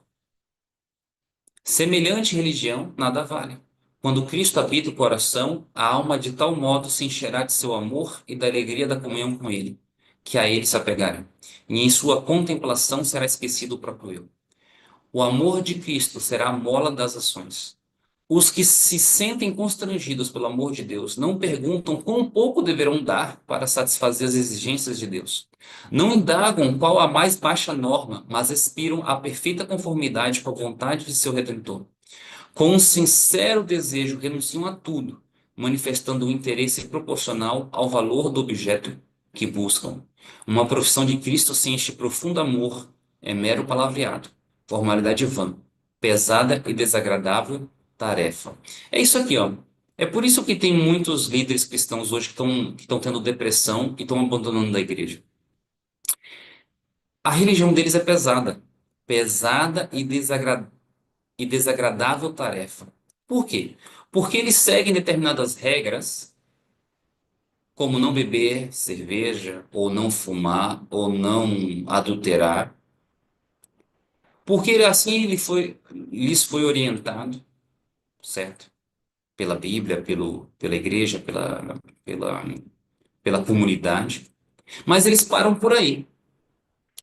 Semelhante religião nada vale. Quando Cristo habita o coração, a alma de tal modo se encherá de seu amor e da alegria da comunhão com Ele, que a Ele se apegará. E em sua contemplação será esquecido o próprio eu. O amor de Cristo será a mola das ações. Os que se sentem constrangidos pelo amor de Deus não perguntam quão pouco deverão dar para satisfazer as exigências de Deus. Não indagam qual a mais baixa norma, mas aspiram à perfeita conformidade com a vontade de seu Redentor. Com um sincero desejo, renunciam a tudo, manifestando um interesse proporcional ao valor do objeto que buscam. Uma profissão de Cristo sem este profundo amor é mero palavreado, formalidade vã, pesada e desagradável tarefa. É isso aqui, ó. É por isso que tem muitos líderes cristãos hoje que estão tendo depressão e estão abandonando a igreja. A religião deles é pesada. Pesada e desagradável tarefa. Por quê? Porque eles seguem determinadas regras, como não beber cerveja, ou não fumar, ou não adulterar, porque assim lhes foi orientado, certo? Pela Bíblia, pela igreja, pela, pela comunidade. Mas eles param por aí.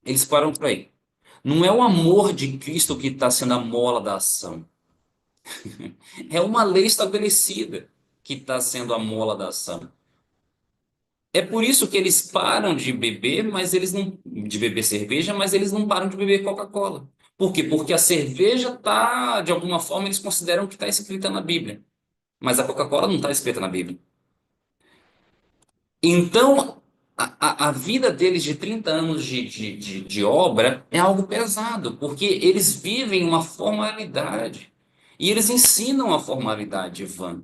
Eles param por aí. Não é o amor de Cristo que está sendo a mola da ação. É uma lei estabelecida que está sendo a mola da ação. É por isso que eles param de beber, mas eles não de beber cerveja, mas eles não param de beber Coca-Cola. Por quê? Porque a cerveja tá, de alguma forma, eles consideram que está escrita na Bíblia, mas a Coca-Cola não está escrita na Bíblia. Então, a vida deles de 30 anos de obra é algo pesado, porque eles vivem uma formalidade e eles ensinam a formalidade vã.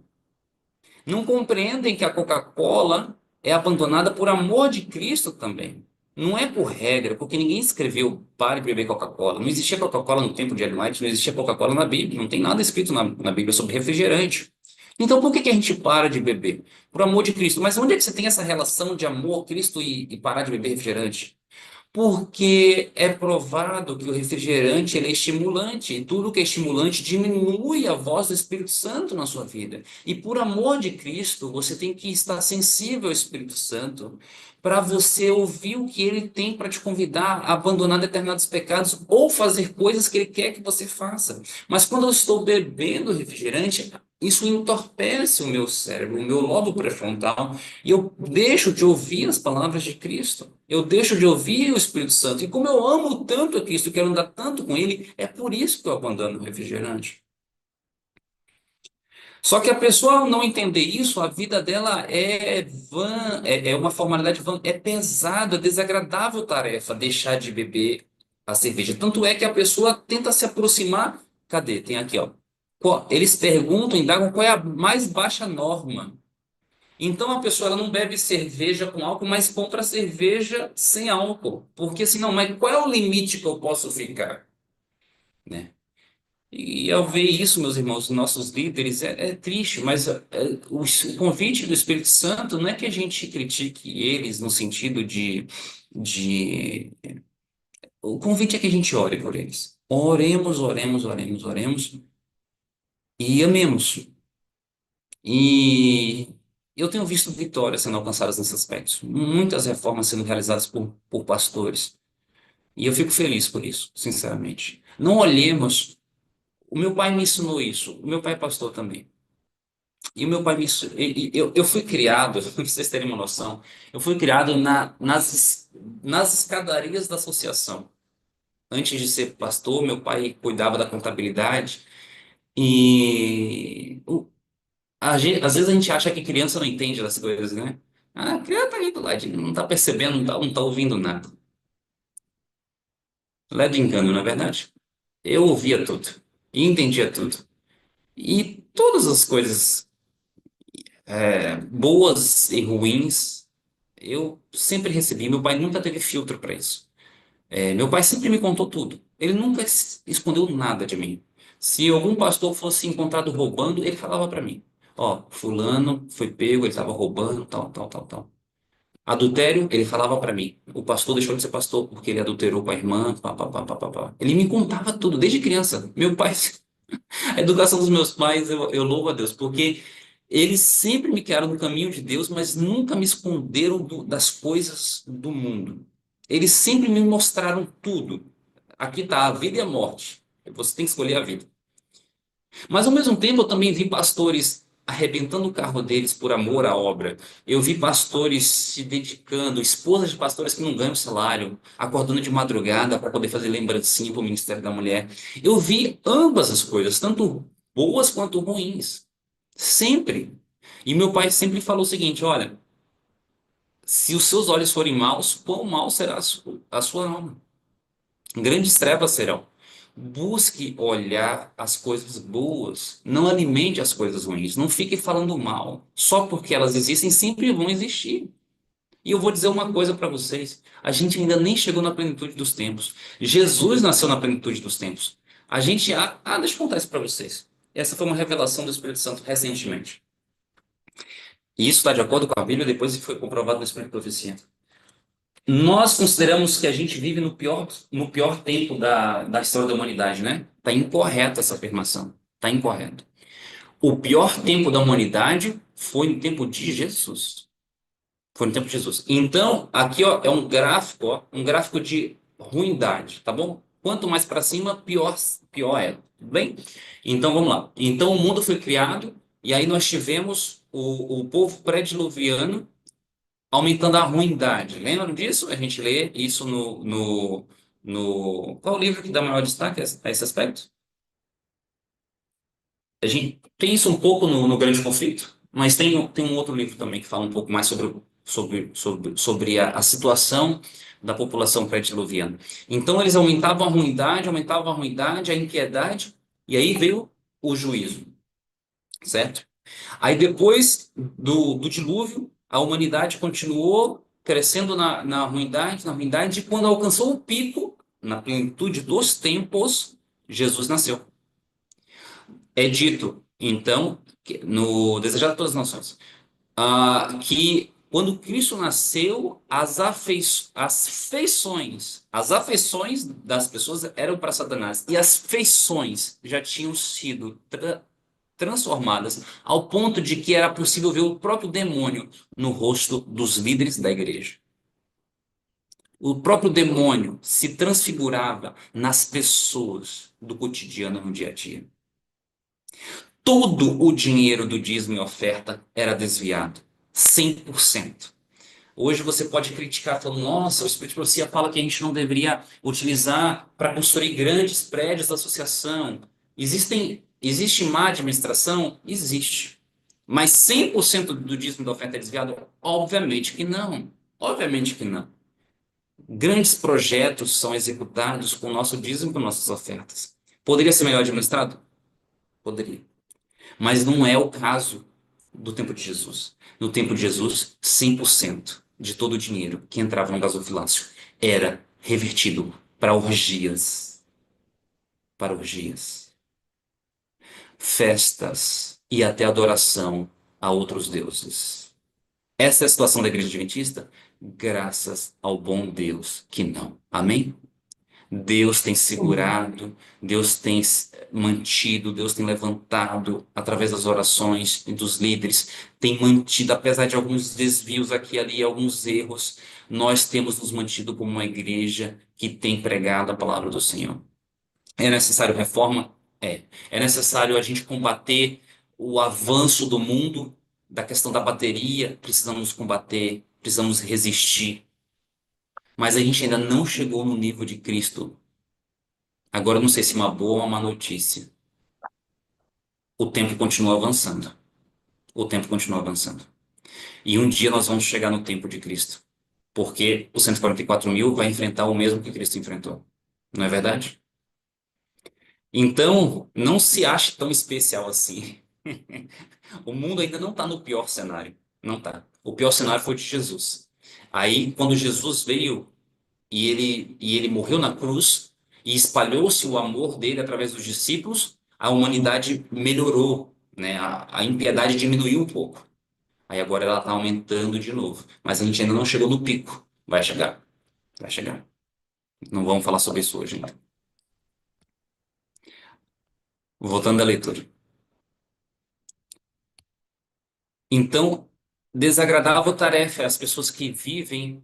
Não compreendem que a Coca-Cola é abandonada por amor de Cristo também. Não é por regra, porque ninguém escreveu pare de beber Coca-Cola. Não existia Coca-Cola no tempo de Ellen White, não existia Coca-Cola na Bíblia, não tem nada escrito na Bíblia sobre refrigerante. Então por que que a gente para de beber? Por amor de Cristo. Mas onde é que você tem essa relação de amor a Cristo e parar de beber refrigerante? Porque é provado que o refrigerante ele é estimulante, e tudo que é estimulante diminui a voz do Espírito Santo na sua vida. E por amor de Cristo, você tem que estar sensível ao Espírito Santo para você ouvir o que ele tem para te convidar a abandonar determinados pecados ou fazer coisas que ele quer que você faça. Mas quando eu estou bebendo refrigerante, isso entorpece o meu cérebro, o meu lobo pré-frontal, e eu deixo de ouvir as palavras de Cristo. Eu deixo de ouvir o Espírito Santo. E como eu amo tanto a Cristo, quero andar tanto com Ele, é por isso que eu abandono o refrigerante. Só que a pessoa, ao não entender isso, a vida dela é vã, é uma formalidade vã, é pesado, é desagradável tarefa deixar de beber a cerveja. Tanto é que a pessoa tenta se aproximar. Cadê? Tem aqui, ó. Eles perguntam, indagam qual é a mais baixa norma. Então a pessoa ela não bebe cerveja com álcool, mas compra cerveja sem álcool. Porque assim, não, mas qual é o limite que eu posso ficar? Né? E ao ver isso, meus irmãos, nossos líderes, é triste, mas o convite do Espírito Santo não é que a gente critique eles no sentido de... O convite é que a gente ore por eles. Oremos, oremos, oremos, oremos e amemos. E eu tenho visto vitórias sendo alcançadas nesse aspecto. Muitas reformas sendo realizadas por pastores. E eu fico feliz por isso, sinceramente. Não olhemos. O meu pai me ensinou isso. O meu pai é pastor também. E o meu pai me ensinou. Eu fui criado, para vocês terem uma noção, eu fui criado nas escadarias da associação. Antes de ser pastor, meu pai cuidava da contabilidade. E às vezes a gente acha que criança não entende das coisas, né? Ah, a criança tá ali do lado, não tá percebendo, não tá ouvindo nada. Lé de engano, não é verdade? Eu ouvia tudo e entendia tudo. E todas as coisas boas e ruins, eu sempre recebi. Meu pai nunca teve filtro para isso. Meu pai sempre me contou tudo. Ele nunca escondeu nada de mim. Se algum pastor fosse encontrado roubando, ele falava para mim: Ó, fulano foi pego, ele estava roubando, tal, tal, tal, tal. Adultério, ele falava para mim. O pastor deixou de ser pastor porque ele adulterou com a irmã, pá, pá, pá, pá, pá, pá. Ele me contava tudo, desde criança. Meu pai, a educação dos meus pais, eu louvo a Deus, porque eles sempre me criaram no caminho de Deus, mas nunca me esconderam das coisas do mundo. Eles sempre me mostraram tudo. Aqui está a vida e a morte. Você tem que escolher a vida. Mas ao mesmo tempo eu também vi pastores arrebentando o carro deles por amor à obra. Eu vi pastores se dedicando, esposas de pastores que não ganham salário, acordando de madrugada para poder fazer lembrancinha para o Ministério da Mulher. Eu vi ambas as coisas, tanto boas quanto ruins. Sempre. E meu pai sempre falou o seguinte: olha, se os seus olhos forem maus, quão mal será a sua alma? Grandes trevas serão. Busque olhar as coisas boas, não alimente as coisas ruins, não fique falando mal. Só porque elas existem, sempre vão existir. E eu vou dizer uma coisa para vocês: a gente ainda nem chegou na plenitude dos tempos. Jesus nasceu na plenitude dos tempos. A gente. Deixa eu contar isso para vocês. Essa foi uma revelação do Espírito Santo recentemente. E isso está de acordo com a Bíblia, depois que foi comprovado no Espírito de Profecia. Nós consideramos que a gente vive no pior tempo da história da humanidade, né? Está incorreta essa afirmação. Está incorreto. O pior tempo da humanidade foi no tempo de Jesus. Foi no tempo de Jesus. Então, aqui ó, é um gráfico, ó, um gráfico de ruindade, tá bom? Quanto mais para cima, pior é. Tudo bem? Então, vamos lá. Então, o mundo foi criado, e aí nós tivemos o povo pré-diluviano, aumentando a ruindade. Lembram disso? A gente lê isso Qual é o livro que dá maior destaque a esse aspecto? A gente tem isso um pouco no Grande Conflito, mas tem um outro livro também que fala um pouco mais sobre a situação da população pré-diluviana. Então eles aumentavam a ruindade, a impiedade, e aí veio o juízo, certo? Aí depois do dilúvio, a humanidade continuou crescendo na ruindade, e quando alcançou o pico, na plenitude dos tempos, Jesus nasceu. É dito, então, no Desejado de Todas as Nações, que quando Cristo nasceu, as afeições das pessoas eram para Satanás, e as feições já tinham sido transformadas ao ponto de que era possível ver o próprio demônio no rosto dos líderes da igreja. O próprio demônio se transfigurava nas pessoas do cotidiano, no dia a dia. Todo o dinheiro do dízimo e oferta era desviado. 100%. Hoje você pode criticar, falando, nossa, o Espírito de Profecia fala que a gente não deveria utilizar para construir grandes prédios da associação. Existe má administração? Existe. Mas 100% do dízimo da oferta é desviado? Obviamente que não. Obviamente que não. Grandes projetos são executados com o nosso dízimo e com nossas ofertas. Poderia ser melhor administrado? Poderia. Mas não é o caso do tempo de Jesus. No tempo de Jesus, 100% de todo o dinheiro que entrava no gasofilácio era revertido para orgias, festas e até adoração a outros deuses. Essa é a situação da igreja adventista, graças ao bom Deus que não. Amém? Deus tem segurado, Deus tem mantido, Deus tem levantado através das orações e dos líderes, tem mantido, apesar de alguns desvios aqui e ali, alguns erros, nós temos nos mantido como uma igreja que tem pregado a palavra do Senhor. É necessário reforma? É. É necessário a gente combater o avanço do mundo, da questão da bateria, precisamos combater, precisamos resistir. Mas a gente ainda não chegou no nível de Cristo. Agora, eu não sei se uma boa ou uma má notícia. O tempo continua avançando. O tempo continua avançando. E um dia nós vamos chegar no tempo de Cristo. Porque os 144.000 vai enfrentar o mesmo que Cristo enfrentou. Não é verdade? Então, não se ache tão especial assim. O mundo ainda não está no pior cenário. Não está. O pior cenário foi de Jesus. Aí, quando Jesus veio e ele morreu na cruz e espalhou-se o amor dele através dos discípulos, a humanidade melhorou, né? A impiedade diminuiu um pouco. Aí agora ela está aumentando de novo. Mas a gente ainda não chegou no pico. Vai chegar. Vai chegar. Não vamos falar sobre isso hoje ainda. Voltando à leitura. Então, desagradável tarefa é as pessoas que vivem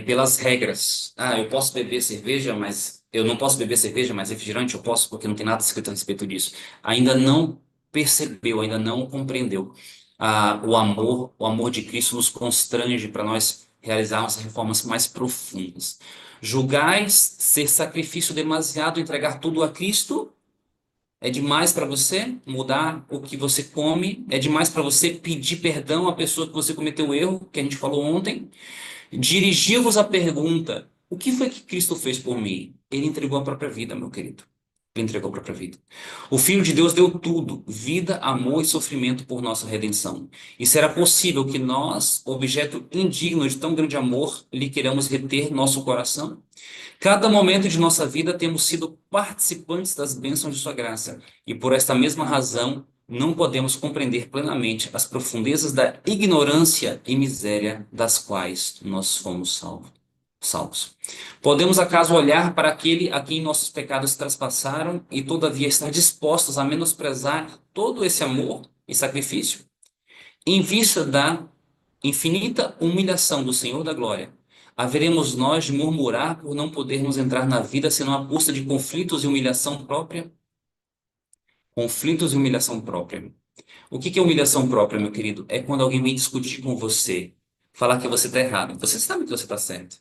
pelas regras. Ah, eu posso beber cerveja, mas eu não posso beber cerveja, mas refrigerante eu posso porque não tem nada escrito a respeito disso. Ainda não percebeu, ainda não compreendeu. O amor de Cristo nos constrange para nós realizarmos reformas mais profundas. Julgais ser sacrifício demasiado entregar tudo a Cristo? É demais para você mudar o que você come? É demais para você pedir perdão à pessoa que você cometeu o erro, que a gente falou ontem? Dirigir-vos a pergunta: o que foi que Cristo fez por mim? Ele entregou a própria vida, meu querido. Ele entregou a própria vida. O Filho de Deus deu tudo: vida, amor e sofrimento por nossa redenção. E será possível que nós, objeto indigno de tão grande amor, lhe queiramos reter nosso coração? Cada momento de nossa vida temos sido participantes das bênçãos de sua graça, e por esta mesma razão não podemos compreender plenamente as profundezas da ignorância e miséria das quais nós fomos salvos. Podemos acaso olhar para aquele a quem nossos pecados traspassaram e todavia estar dispostos a menosprezar todo esse amor e sacrifício? Em vista da infinita humilhação do Senhor da Glória, haveremos nós de murmurar por não podermos entrar na vida senão à custa de conflitos e humilhação própria? Conflitos e humilhação própria. O que é humilhação própria, meu querido? É quando alguém vem discutir com você falar que você está errado. Você sabe que você está certo.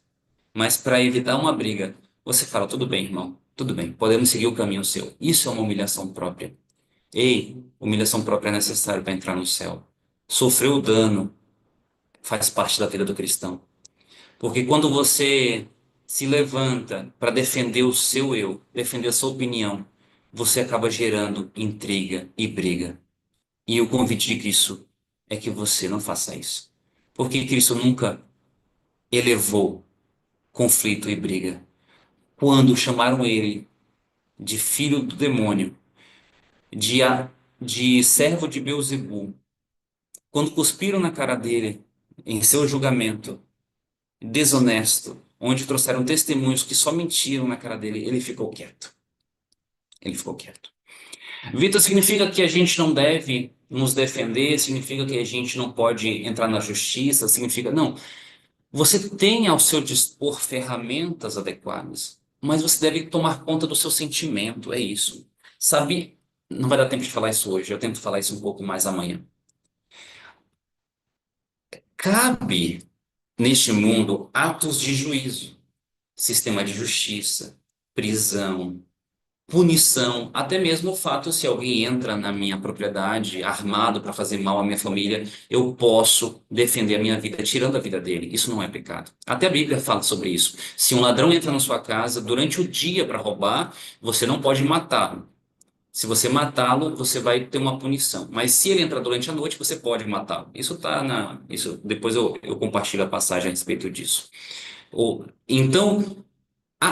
Mas para evitar uma briga, você fala: tudo bem, irmão, tudo bem, podemos seguir o caminho seu. Isso é uma humilhação própria. Ei, humilhação própria é necessária para entrar no céu. Sofrer o dano faz parte da vida do cristão. Porque quando você se levanta para defender o seu eu, defender a sua opinião, você acaba gerando intriga e briga. E o convite de Cristo é que você não faça isso. Porque Cristo nunca elevou conflito e briga. Quando chamaram ele de filho do demônio, de, de servo de Beelzebul, quando cuspiram na cara dele em seu julgamento desonesto, onde trouxeram testemunhos que só mentiram na cara dele, ele ficou quieto. Ele ficou quieto. Vitor, significa que a gente não deve nos defender, significa que a gente não pode entrar na justiça, significa... Não, você tem ao seu dispor ferramentas adequadas, mas você deve tomar conta do seu sentimento, é isso. Sabe, não vai dar tempo de falar isso hoje, eu tento falar isso um pouco mais amanhã. Cabe neste mundo atos de juízo, sistema de justiça, prisão, punição, até mesmo o fato se alguém entra na minha propriedade armado para fazer mal à minha família, eu posso defender a minha vida, tirando a vida dele. Isso não é pecado. Até a Bíblia fala sobre isso. Se um ladrão entra na sua casa durante o dia para roubar, você não pode matá-lo. Se você matá-lo, você vai ter uma punição. Mas se ele entrar durante a noite, você pode matá-lo. Isso tá na. Isso, depois eu compartilho a passagem a respeito disso. Então,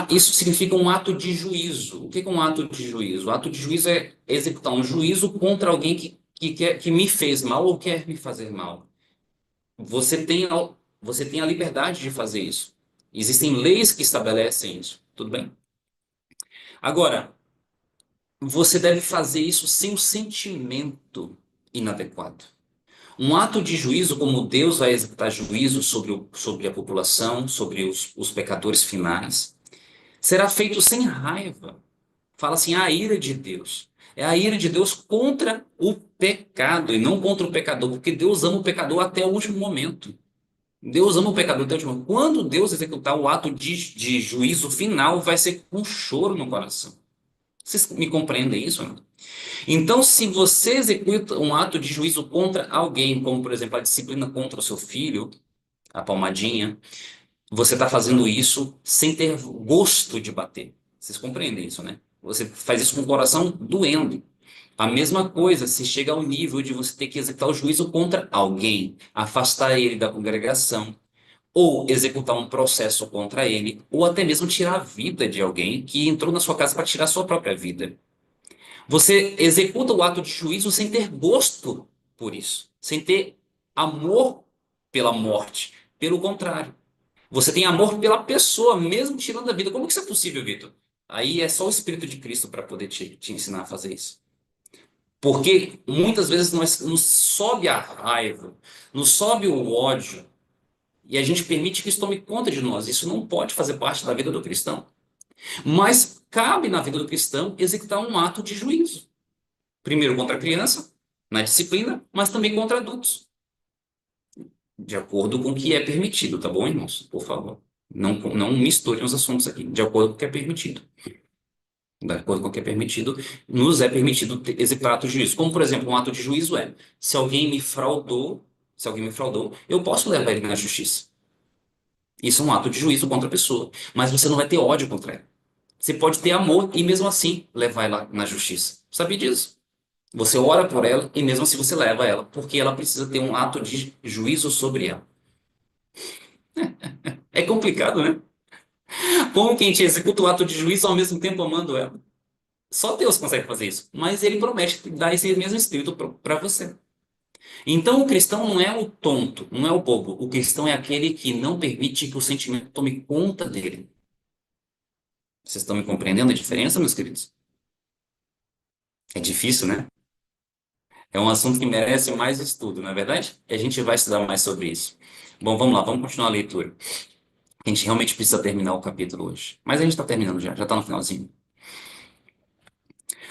isso significa um ato de juízo. O que é um ato de juízo? O ato de juízo é executar um juízo contra alguém que me fez mal ou quer me fazer mal. Você tem a liberdade de fazer isso. Existem leis que estabelecem isso. Tudo bem? Agora, você deve fazer isso sem o sentimento inadequado. Um ato de juízo, como Deus vai executar juízo sobre a população, sobre os pecadores finais, será feito sem raiva. Fala assim, a ira de Deus. É a ira de Deus contra o pecado e não contra o pecador, porque Deus ama o pecador até o último momento. Deus ama o pecador até o último momento. Quando Deus executar o ato de juízo final, vai ser com choro no coração. Vocês me compreendem isso, não? Então, se você executa um ato de juízo contra alguém, como por exemplo a disciplina contra o seu filho, a palmadinha, você está fazendo isso sem ter gosto de bater. Vocês compreendem isso, né? Você faz isso com o coração doendo. A mesma coisa se chega ao nível de você ter que executar o juízo contra alguém, afastar ele da congregação, ou executar um processo contra ele, ou até mesmo tirar a vida de alguém que entrou na sua casa para tirar a sua própria vida. Você executa o ato de juízo sem ter gosto por isso, sem ter amor pela morte. Pelo contrário, você tem amor pela pessoa, mesmo tirando a vida. Como que isso é possível, Vitor? Aí é só o Espírito de Cristo para poder te ensinar a fazer isso. Porque muitas vezes nos sobe a raiva, nos sobe o ódio, e a gente permite que isso tome conta de nós. Isso não pode fazer parte da vida do cristão. Mas cabe na vida do cristão executar um ato de juízo. Primeiro contra a criança, na disciplina, mas também contra adultos. De acordo com o que é permitido, tá bom, irmãos? Por favor. Não misturem os assuntos aqui. De acordo com o que é permitido. De acordo com o que é permitido, nos é permitido executar atos de juízo. Como, por exemplo, um ato de juízo é: se alguém me fraudou, eu posso levar ele na justiça. Isso é um ato de juízo contra a pessoa. Mas você não vai ter ódio contra ela. Você pode ter amor e mesmo assim levar ela na justiça. Sabia disso? Você ora por ela e mesmo assim você leva ela, porque ela precisa ter um ato de juízo sobre ela. É complicado, né? Como que a gente executa o ato de juízo ao mesmo tempo amando ela? Só Deus consegue fazer isso. Mas ele promete dar esse mesmo espírito para você. Então o cristão não é o tonto, não é o bobo. O cristão é aquele que não permite que o sentimento tome conta dele. Vocês estão me compreendendo a diferença, meus queridos? É difícil, né? É um assunto que merece mais estudo, não é verdade? E a gente vai estudar mais sobre isso. Bom, vamos lá, vamos continuar a leitura. A gente realmente precisa terminar o capítulo hoje. Mas a gente está terminando já está no finalzinho.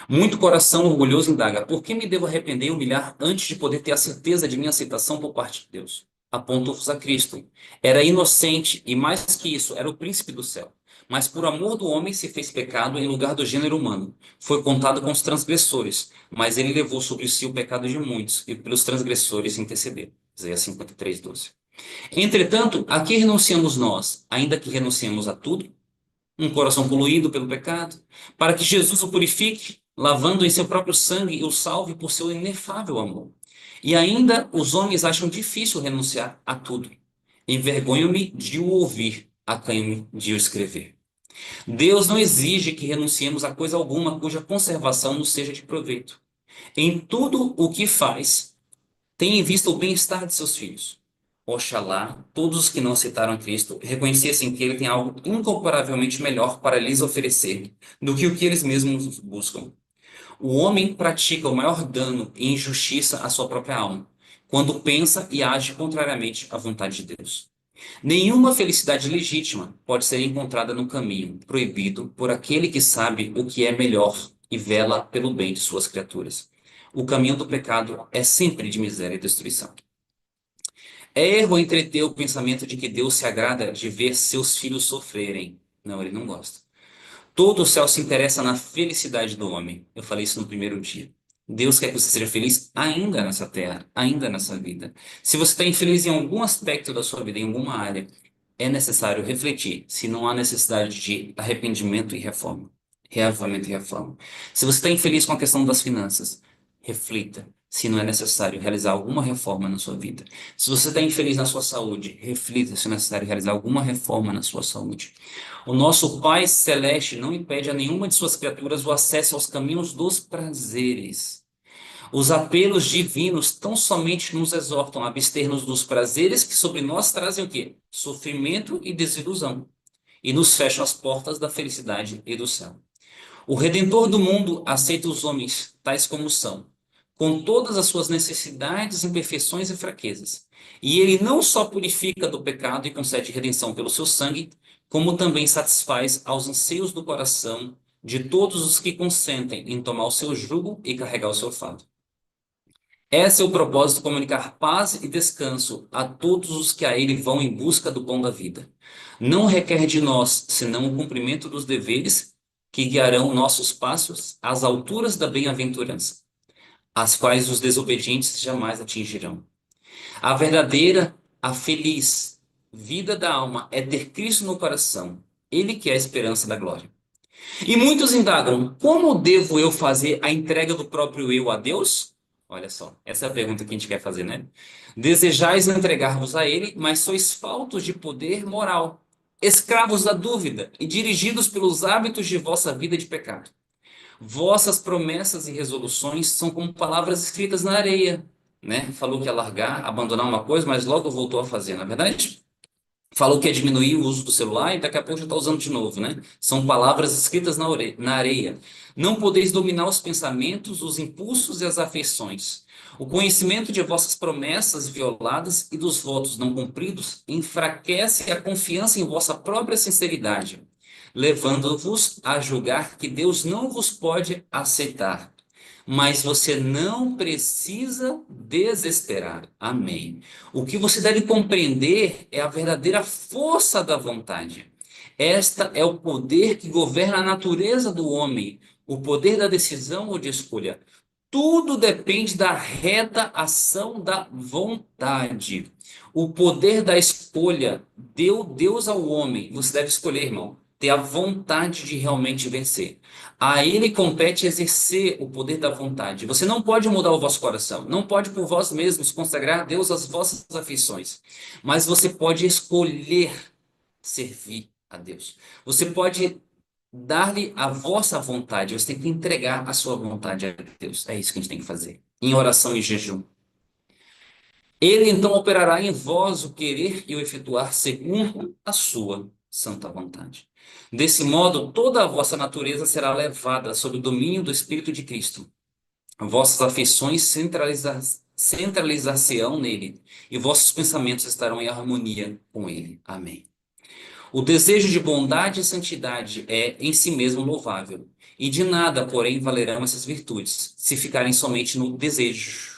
Muito coração orgulhoso indaga: por que me devo arrepender e humilhar antes de poder ter a certeza de minha aceitação por parte de Deus? apontam-vos a Cristo. Era inocente e, mais que isso, era o príncipe do céu. Mas por amor do homem se fez pecado em lugar do gênero humano. Foi contado com os transgressores, mas ele levou sobre si o pecado de muitos e pelos transgressores intercedeu. Isaías 53:12. Entretanto, a que renunciamos nós, ainda que renunciemos a tudo? Um coração poluído pelo pecado, para que Jesus o purifique, lavando em seu próprio sangue e o salve por seu inefável amor. E ainda os homens acham difícil renunciar a tudo. Envergonho-me de o ouvir, acanho-me de o escrever. Deus não exige que renunciemos a coisa alguma cuja conservação nos seja de proveito. Em tudo o que faz, tem em vista o bem-estar de seus filhos. Oxalá todos os que não aceitaram Cristo reconhecessem que Ele tem algo incomparavelmente melhor para lhes oferecer do que o que eles mesmos buscam. O homem pratica o maior dano e injustiça à sua própria alma, quando pensa e age contrariamente à vontade de Deus. Nenhuma felicidade legítima pode ser encontrada no caminho proibido por aquele que sabe o que é melhor e vela pelo bem de suas criaturas. O caminho do pecado é sempre de miséria e destruição. É erro entreter o pensamento de que Deus se agrada de ver seus filhos sofrerem. Não, ele não gosta. Todo o céu se interessa na felicidade do homem. Eu falei isso no primeiro dia. Deus quer que você seja feliz ainda nessa terra, ainda nessa vida. Se você está infeliz em algum aspecto da sua vida, em alguma área, é necessário refletir se não há necessidade de arrependimento e reforma. Reavivamento e reforma. Se você está infeliz com a questão das finanças, reflita se não é necessário realizar alguma reforma na sua vida. Se você está infeliz na sua saúde, reflita se é necessário realizar alguma reforma na sua saúde. O nosso Pai Celeste não impede a nenhuma de suas criaturas o acesso aos caminhos dos prazeres. Os apelos divinos tão somente nos exortam a abster-nos dos prazeres que sobre nós trazem o quê? Sofrimento e desilusão, e nos fecham as portas da felicidade e do céu. O Redentor do mundo aceita os homens tais como são, com todas as suas necessidades, imperfeições e fraquezas. E ele não só purifica do pecado e concede redenção pelo seu sangue, como também satisfaz aos anseios do coração de todos os que consentem em tomar o seu jugo e carregar o seu fardo. Esse é o propósito de comunicar paz e descanso a todos os que a ele vão em busca do pão da vida. Não requer de nós, senão o cumprimento dos deveres que guiarão nossos passos às alturas da bem-aventurança, as quais os desobedientes jamais atingirão. A verdadeira, a feliz vida da alma é ter Cristo no coração, Ele que é a esperança da glória. E muitos indagam: como devo eu fazer a entrega do próprio eu a Deus? Olha só, essa é a pergunta que a gente quer fazer, né? Desejais entregar-vos a Ele, mas sois faltos de poder moral, escravos da dúvida e dirigidos pelos hábitos de vossa vida de pecado. Vossas promessas e resoluções são como palavras escritas na areia, né? Falou que ia largar, abandonar uma coisa, mas logo voltou a fazer, na verdade? Falou que ia diminuir o uso do celular e daqui a pouco já está usando de novo, né? São palavras escritas na areia. Não podeis dominar os pensamentos, os impulsos e as afeições. O conhecimento de vossas promessas violadas e dos votos não cumpridos enfraquece a confiança em vossa própria sinceridade, levando-vos a julgar que Deus não vos pode aceitar. Mas você não precisa desesperar. Amém. O que você deve compreender é a verdadeira força da vontade. Esta é o poder que governa a natureza do homem, o poder da decisão ou de escolha. Tudo depende da reta ação da vontade. O poder da escolha deu Deus ao homem. Você deve escolher, irmão, ter a vontade de realmente vencer. A ele compete exercer o poder da vontade. Você não pode mudar o vosso coração, não pode por vós mesmos consagrar a Deus as vossas afeições, mas você pode escolher servir a Deus. Você pode dar-lhe a vossa vontade, você tem que entregar a sua vontade a Deus. É isso que a gente tem que fazer, em oração e jejum. Ele então operará em vós o querer e o efetuar segundo a sua santa vontade. Desse modo, toda a vossa natureza será levada sob o domínio do Espírito de Cristo. Vossas afeições centralizar-se-ão nele, e vossos pensamentos estarão em harmonia com ele. Amém. O desejo de bondade e santidade é em si mesmo louvável, e de nada, porém, valerão essas virtudes, se ficarem somente no desejo.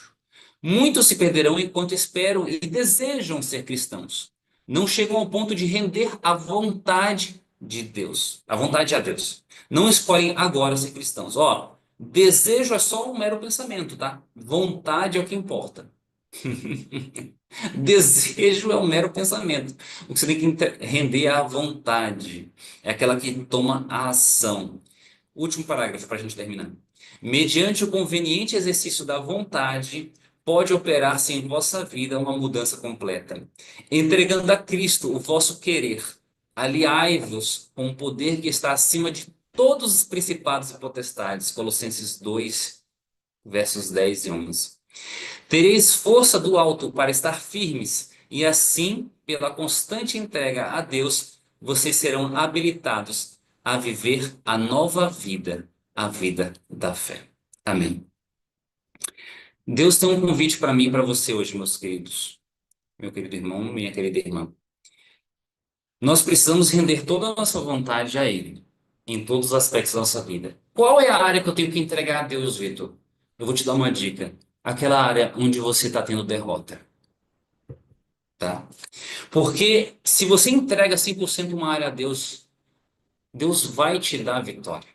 Muitos se perderão enquanto esperam e desejam ser cristãos. Não chegam ao ponto de render a vontade de Deus, a vontade a Deus. Não escolhem agora ser cristãos. Ó, desejo é só um mero pensamento, tá? Vontade é o que importa. Desejo é um mero pensamento. O que você tem que render é a vontade. É aquela que toma a ação. Último parágrafo para a gente terminar. Mediante o conveniente exercício da vontade, pode operar-se em vossa vida uma mudança completa. Entregando a Cristo o vosso querer, aliai-vos com o poder que está acima de todos os principados e potestades. Colossenses 2, versos 10 e 11. Tereis força do alto para estar firmes, e assim, pela constante entrega a Deus, vocês serão habilitados a viver a nova vida, a vida da fé. Amém. Deus tem um convite para mim e para você hoje, meus queridos. Meu querido irmão, minha querida irmã. Nós precisamos render toda a nossa vontade a Ele, em todos os aspectos da nossa vida. Qual é a área que eu tenho que entregar a Deus, Vitor? Eu vou te dar uma dica. Aquela área onde você está tendo derrota. Tá? Porque se você entrega 100% uma área a Deus, Deus vai te dar a vitória.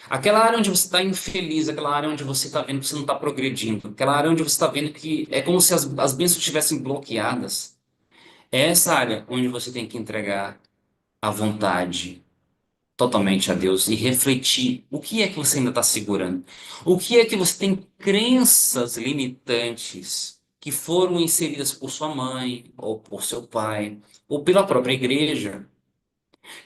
Aquela área onde você está infeliz, aquela área onde você está vendo que você não está progredindo, aquela área onde você está vendo que é como se as bênçãos estivessem bloqueadas, é essa área onde você tem que entregar a vontade totalmente a Deus e refletir o que é que você ainda está segurando. O que é que você tem crenças limitantes que foram inseridas por sua mãe, ou por seu pai, ou pela própria igreja.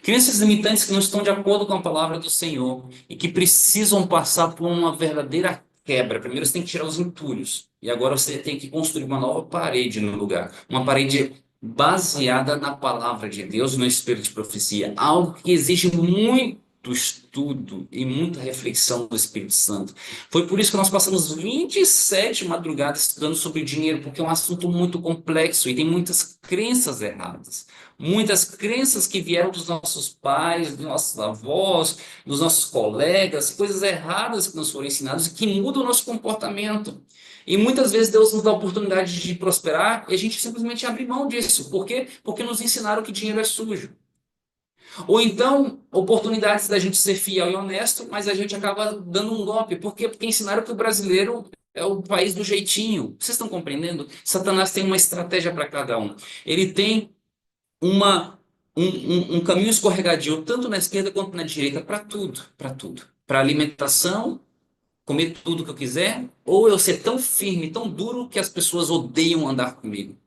Crenças limitantes que não estão de acordo com a palavra do Senhor e que precisam passar por uma verdadeira quebra. Primeiro você tem que tirar os entulhos. E agora você tem que construir uma nova parede no lugar. Uma parede baseada na palavra de Deus, no espírito de profecia. Algo que exige muito estudo e muita reflexão do Espírito Santo. Foi por isso que nós passamos 27 madrugadas estudando sobre dinheiro, porque é um assunto muito complexo e tem muitas crenças erradas. Muitas crenças que vieram dos nossos pais, dos nossos avós, dos nossos colegas, coisas erradas que nos foram ensinadas e que mudam o nosso comportamento. E muitas vezes Deus nos dá a oportunidade de prosperar e a gente simplesmente abre mão disso. Por quê? Porque nos ensinaram que dinheiro é sujo. Ou então, oportunidades da gente ser fiel e honesto, mas a gente acaba dando um golpe. Por quê? Porque ensinaram que o brasileiro é o país do jeitinho. Vocês estão compreendendo? Satanás tem uma estratégia para cada um. Ele tem uma, um caminho escorregadio, tanto na esquerda quanto na direita, para tudo, para tudo. Para alimentação, comer tudo que eu quiser, ou eu ser tão firme, tão duro, que as pessoas odeiam andar comigo.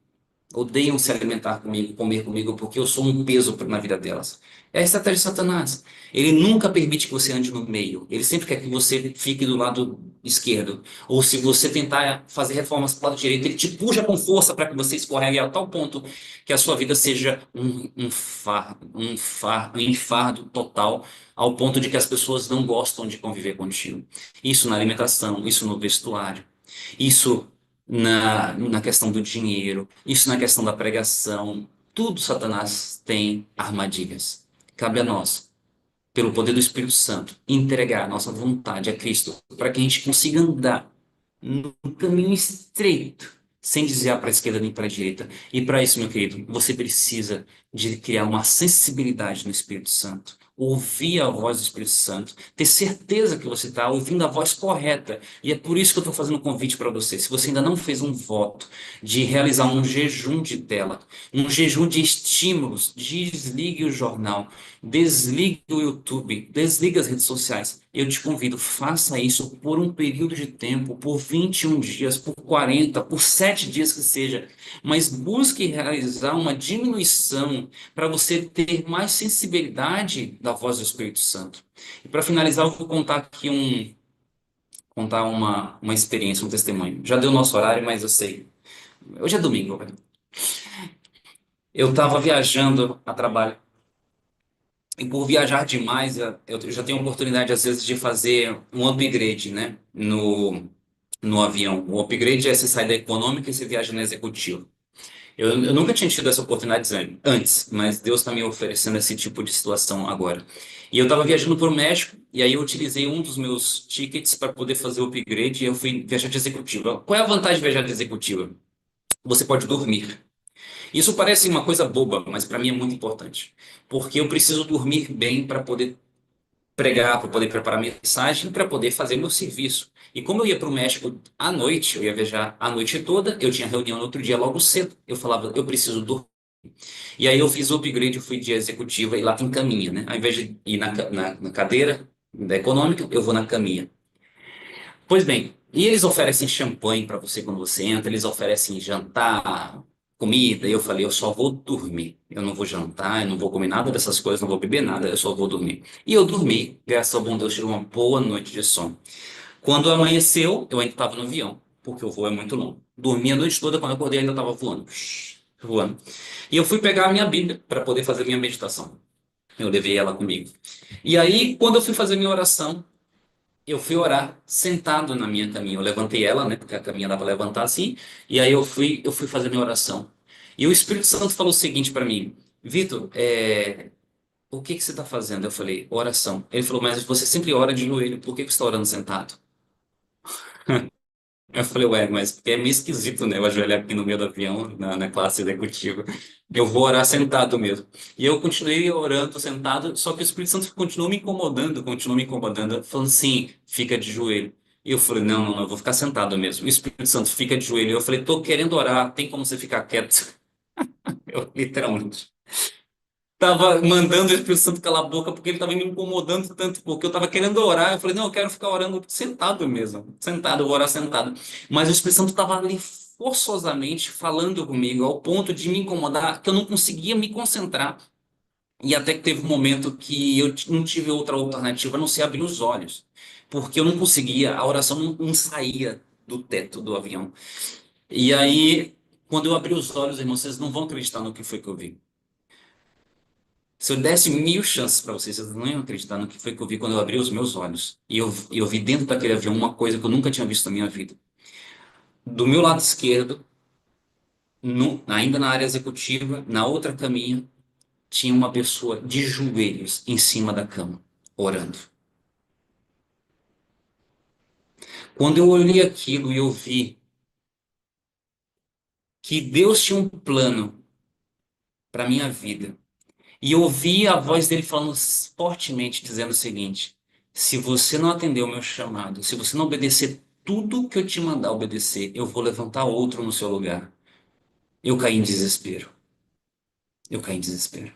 Odeiam se alimentar comigo, comer comigo, porque eu sou um peso na vida delas. É a estratégia de Satanás. Ele nunca permite que você ande no meio. Ele sempre quer que você fique do lado esquerdo. Ou se você tentar fazer reformas para o lado direito, ele te puxa com força para que você escorregue a tal ponto que a sua vida seja um enfardo total, ao ponto de que as pessoas não gostam de conviver contigo. Isso na alimentação, isso no vestuário, isso na questão do dinheiro, isso na questão da pregação. Tudo Satanás tem armadilhas. Cabe a nós, pelo poder do Espírito Santo, entregar a nossa vontade a Cristo para que a gente consiga andar no caminho estreito, sem desviar para a esquerda nem para a direita. E para isso, meu querido, você precisa de criar uma sensibilidade no Espírito Santo. Ouvir a voz do Espírito Santo, ter certeza que você está ouvindo a voz correta. E é por isso que eu estou fazendo um convite para você. Se você ainda não fez um voto de realizar um jejum de tela, um jejum de estímulos, desligue o jornal, desligue o YouTube, desligue as redes sociais. Eu te convido, faça isso por um período de tempo, por 21 dias, por 40, por 7 dias que seja, mas busque realizar uma diminuição para você ter mais sensibilidade da voz do Espírito Santo. E para finalizar, eu vou contar aqui contar uma experiência, um testemunho. Já deu nosso horário, mas eu sei. Hoje é domingo, velho. Eu estava viajando a trabalho. E por viajar demais, eu já tenho a oportunidade, às vezes, de fazer um upgrade, né? No avião. O upgrade é você sair da econômica e você viaja na executiva. Eu nunca tinha tido essa oportunidade antes, mas Deus está me oferecendo esse tipo de situação agora. E eu estava viajando para o México, e aí eu utilizei um dos meus tickets para poder fazer o upgrade, e eu fui viajar de executiva. Qual é a vantagem de viajar de executiva? Você pode dormir. Isso parece uma coisa boba, mas para mim é muito importante. Porque eu preciso dormir bem para poder pregar, para poder preparar minha mensagem, para poder fazer meu serviço. E como eu ia para o México à noite, eu ia viajar a noite toda, eu tinha reunião no outro dia logo cedo. Eu falava, eu preciso dormir. E aí eu fiz o upgrade, eu fui de executiva e lá tem caminha, né? Ao invés de ir na cadeira da econômica, eu vou na caminha. Pois bem, e eles oferecem champanhe para você quando você entra, eles oferecem jantar, comida, e eu falei, eu só vou dormir. Eu não vou jantar, eu não vou comer nada dessas coisas, não vou beber nada, eu só vou dormir. E eu dormi, graças ao bom Deus, tive uma boa noite de sono. Quando amanheceu, eu ainda estava no avião, porque o voo é muito longo. Dormi a noite toda, quando eu acordei ainda estava voando. Voando. E eu fui pegar a minha Bíblia para poder fazer minha meditação. Eu levei ela comigo. E aí, quando eu fui fazer minha oração, eu fui orar sentado na minha caminha. Eu levantei ela, né? Porque a caminha dá para levantar assim. E aí eu fui fazer minha oração. E o Espírito Santo falou o seguinte para mim: Vitor, o que que você está fazendo? Eu falei, oração. Ele falou, mas você sempre ora de joelho, por que que você está orando sentado? Eu falei, ué, mas porque é meio esquisito, né? Eu ajoelhar aqui no meio do avião, na classe executiva. Eu vou orar sentado mesmo. E eu continuei orando sentado, só que o Espírito Santo continuou me incomodando, falando assim, fica de joelho. E eu falei, não, não, eu vou ficar sentado mesmo. E o Espírito Santo fica de joelho. E eu falei, tô querendo orar, tem como você ficar quieto? Eu, literalmente. Tava mandando o Espírito Santo calar a boca porque ele tava me incomodando tanto, porque eu tava querendo orar. Eu falei, não, eu quero ficar orando sentado mesmo. Sentado, eu vou orar sentado. Mas o Espírito Santo tava ali forçosamente falando comigo, ao ponto de me incomodar, que eu não conseguia me concentrar. E até que teve um momento que eu não tive outra alternativa a não ser abrir os olhos. Porque eu não conseguia, a oração não saía do teto do avião. E aí, quando eu abri os olhos, irmãos, vocês não vão acreditar no que foi que eu vi. Se eu desse 1000 chances para vocês, vocês não iam acreditar no que foi que eu vi quando eu abri os meus olhos. E eu vi dentro daquele avião uma coisa que eu nunca tinha visto na minha vida. Do meu lado esquerdo, ainda na área executiva, na outra caminha, tinha uma pessoa de joelhos em cima da cama, orando. Quando eu olhei aquilo e eu vi que Deus tinha um plano para minha vida, e ouvi a voz dele falando fortemente, dizendo o seguinte: se você não atender o meu chamado, se você não obedecer tudo que eu te mandar obedecer, eu vou levantar outro no seu lugar. Eu caí em desespero. Eu caí em desespero.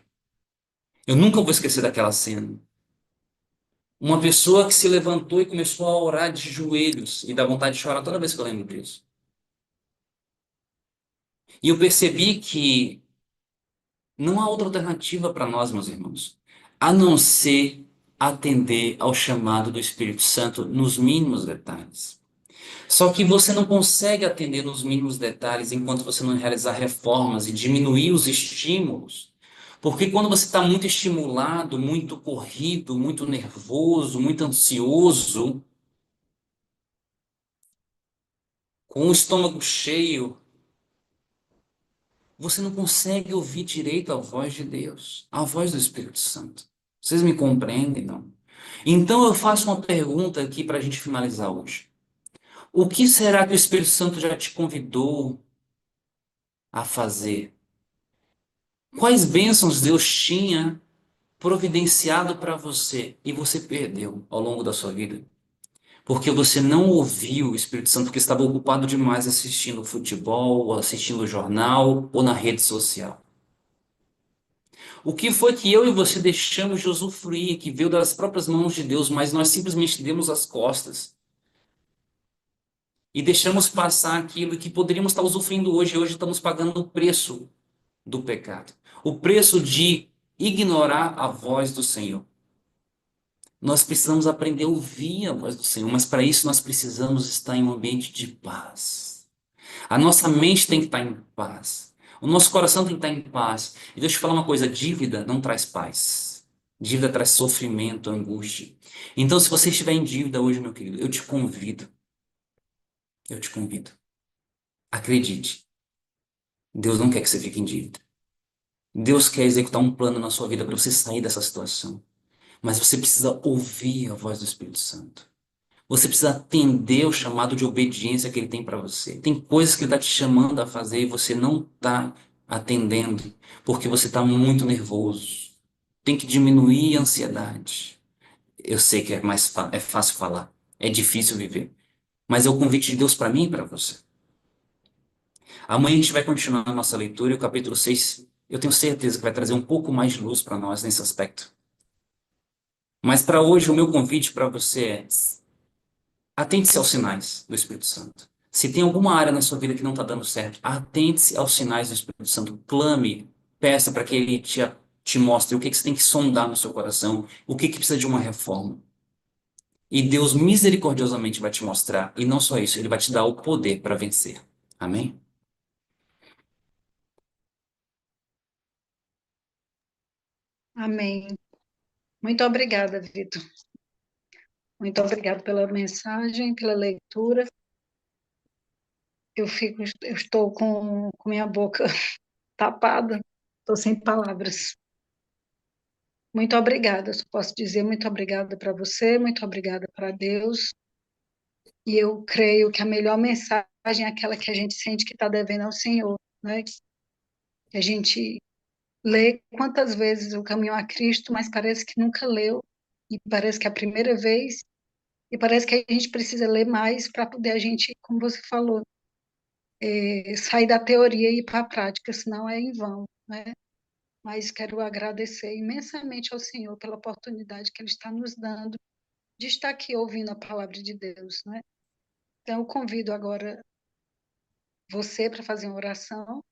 Eu nunca vou esquecer daquela cena. Uma pessoa que se levantou e começou a orar de joelhos e dá vontade de chorar toda vez que eu lembro disso. E eu percebi que não há outra alternativa para nós, meus irmãos, a não ser atender ao chamado do Espírito Santo nos mínimos detalhes. Só que você não consegue atender nos mínimos detalhes enquanto você não realizar reformas e diminuir os estímulos. Porque quando você está muito estimulado, muito corrido, muito nervoso, muito ansioso, com o estômago cheio, você não consegue ouvir direito a voz de Deus, a voz do Espírito Santo. Vocês me compreendem, não? Então eu faço uma pergunta aqui para a gente finalizar hoje. O que será que o Espírito Santo já te convidou a fazer? Quais bênçãos Deus tinha providenciado para você e você perdeu ao longo da sua vida? Porque você não ouviu o Espírito Santo porque estava ocupado demais assistindo futebol, ou assistindo jornal ou na rede social. O que foi que eu e você deixamos de usufruir, que veio das próprias mãos de Deus, mas nós simplesmente demos as costas e deixamos passar aquilo que poderíamos estar usufruindo hoje, e hoje estamos pagando o preço do pecado, o preço de ignorar a voz do Senhor. Nós precisamos aprender a ouvir a voz do Senhor, mas para isso nós precisamos estar em um ambiente de paz. A nossa mente tem que estar em paz. O nosso coração tem que estar em paz. E deixa eu te falar uma coisa: dívida não traz paz. Dívida traz sofrimento, angústia. Então, se você estiver em dívida hoje, meu querido, eu te convido, acredite, Deus não quer que você fique em dívida. Deus quer executar um plano na sua vida para você sair dessa situação. Mas você precisa ouvir a voz do Espírito Santo. Você precisa atender o chamado de obediência que ele tem para você. Tem coisas que ele está te chamando a fazer e você não está atendendo porque você está muito nervoso. Tem que diminuir a ansiedade. Eu sei que é fácil falar, é difícil viver, mas é o convite de Deus para mim e para você. Amanhã a gente vai continuar a nossa leitura e o capítulo 6. Eu tenho certeza que vai trazer um pouco mais de luz para nós nesse aspecto. Mas para hoje, o meu convite para você é: atente-se aos sinais do Espírito Santo. Se tem alguma área na sua vida que não está dando certo, atente-se aos sinais do Espírito Santo. Clame, peça para que ele te mostre o que você tem que sondar no seu coração, o que precisa de uma reforma. E Deus misericordiosamente vai te mostrar, e não só isso, ele vai te dar o poder para vencer. Amém? Amém. Muito obrigada, Vitor. Muito obrigada pela mensagem, pela leitura. Eu estou com minha boca tapada, estou sem palavras. Muito obrigada, eu só posso dizer muito obrigada para você, muito obrigada para Deus. E eu creio que a melhor mensagem é aquela que a gente sente que está devendo ao Senhor, né? Que a gente lê quantas vezes o caminho a Cristo, mas parece que nunca leu, e parece que é a primeira vez, e parece que a gente precisa ler mais para poder a gente, como você falou, sair da teoria e ir para a prática, senão é em vão, né? Mas quero agradecer imensamente ao Senhor pela oportunidade que Ele está nos dando de estar aqui ouvindo a palavra de Deus, né? Então, eu convido agora você para fazer uma oração.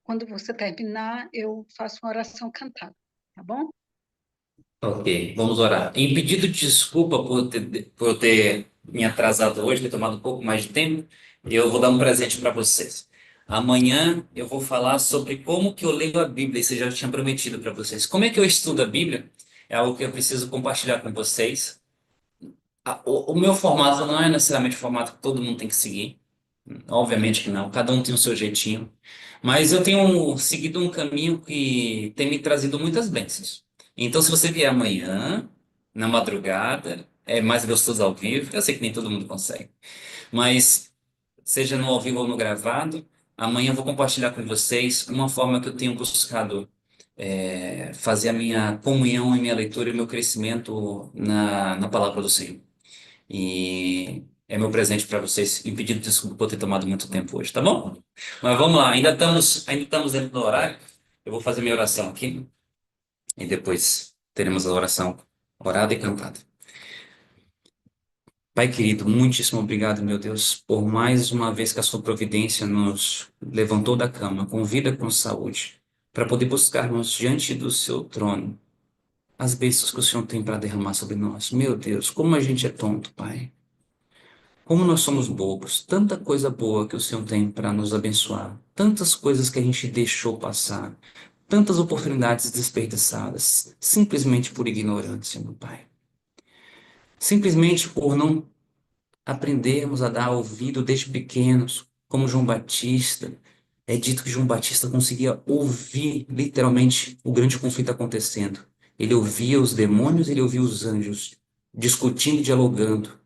Quando você terminar, eu faço uma oração cantada, tá bom? Ok, vamos orar. Em pedido de desculpa por eu ter me atrasado hoje, ter tomado um pouco mais de tempo, eu vou dar um presente para vocês. Amanhã eu vou falar sobre como que eu leio a Bíblia, isso eu já tinha prometido para vocês. Como é que eu estudo a Bíblia? É algo que eu preciso compartilhar com vocês. O meu formato não é necessariamente o formato que todo mundo tem que seguir. Obviamente que não, cada um tem o seu jeitinho. Mas eu tenho seguido um caminho que tem me trazido muitas bênçãos. Então, se você vier amanhã, na madrugada, é mais gostoso ao vivo. Eu sei que nem todo mundo consegue. Mas, seja no ao vivo ou no gravado, amanhã eu vou compartilhar com vocês uma forma que eu tenho buscado fazer a minha comunhão e minha leitura e meu crescimento na palavra do Senhor. E é meu presente para vocês, em pedido de desculpa por ter tomado muito tempo hoje, tá bom? Mas vamos lá, ainda estamos dentro do horário. Eu vou fazer minha oração aqui e depois teremos a oração orada e cantada. Pai querido, muitíssimo obrigado, meu Deus, por mais uma vez que a sua providência nos levantou da cama, com vida e com saúde, para poder buscarmos diante do seu trono as bênçãos que o Senhor tem para derramar sobre nós. Meu Deus, como a gente é tonto, Pai. Como nós somos bobos, tanta coisa boa que o Senhor tem para nos abençoar, tantas coisas que a gente deixou passar, tantas oportunidades desperdiçadas, simplesmente por ignorância, meu Pai. Simplesmente por não aprendermos a dar ouvido desde pequenos, como João Batista. É dito que João Batista conseguia ouvir literalmente o grande conflito acontecendo. Ele ouvia os demônios, ele ouvia os anjos discutindo e dialogando.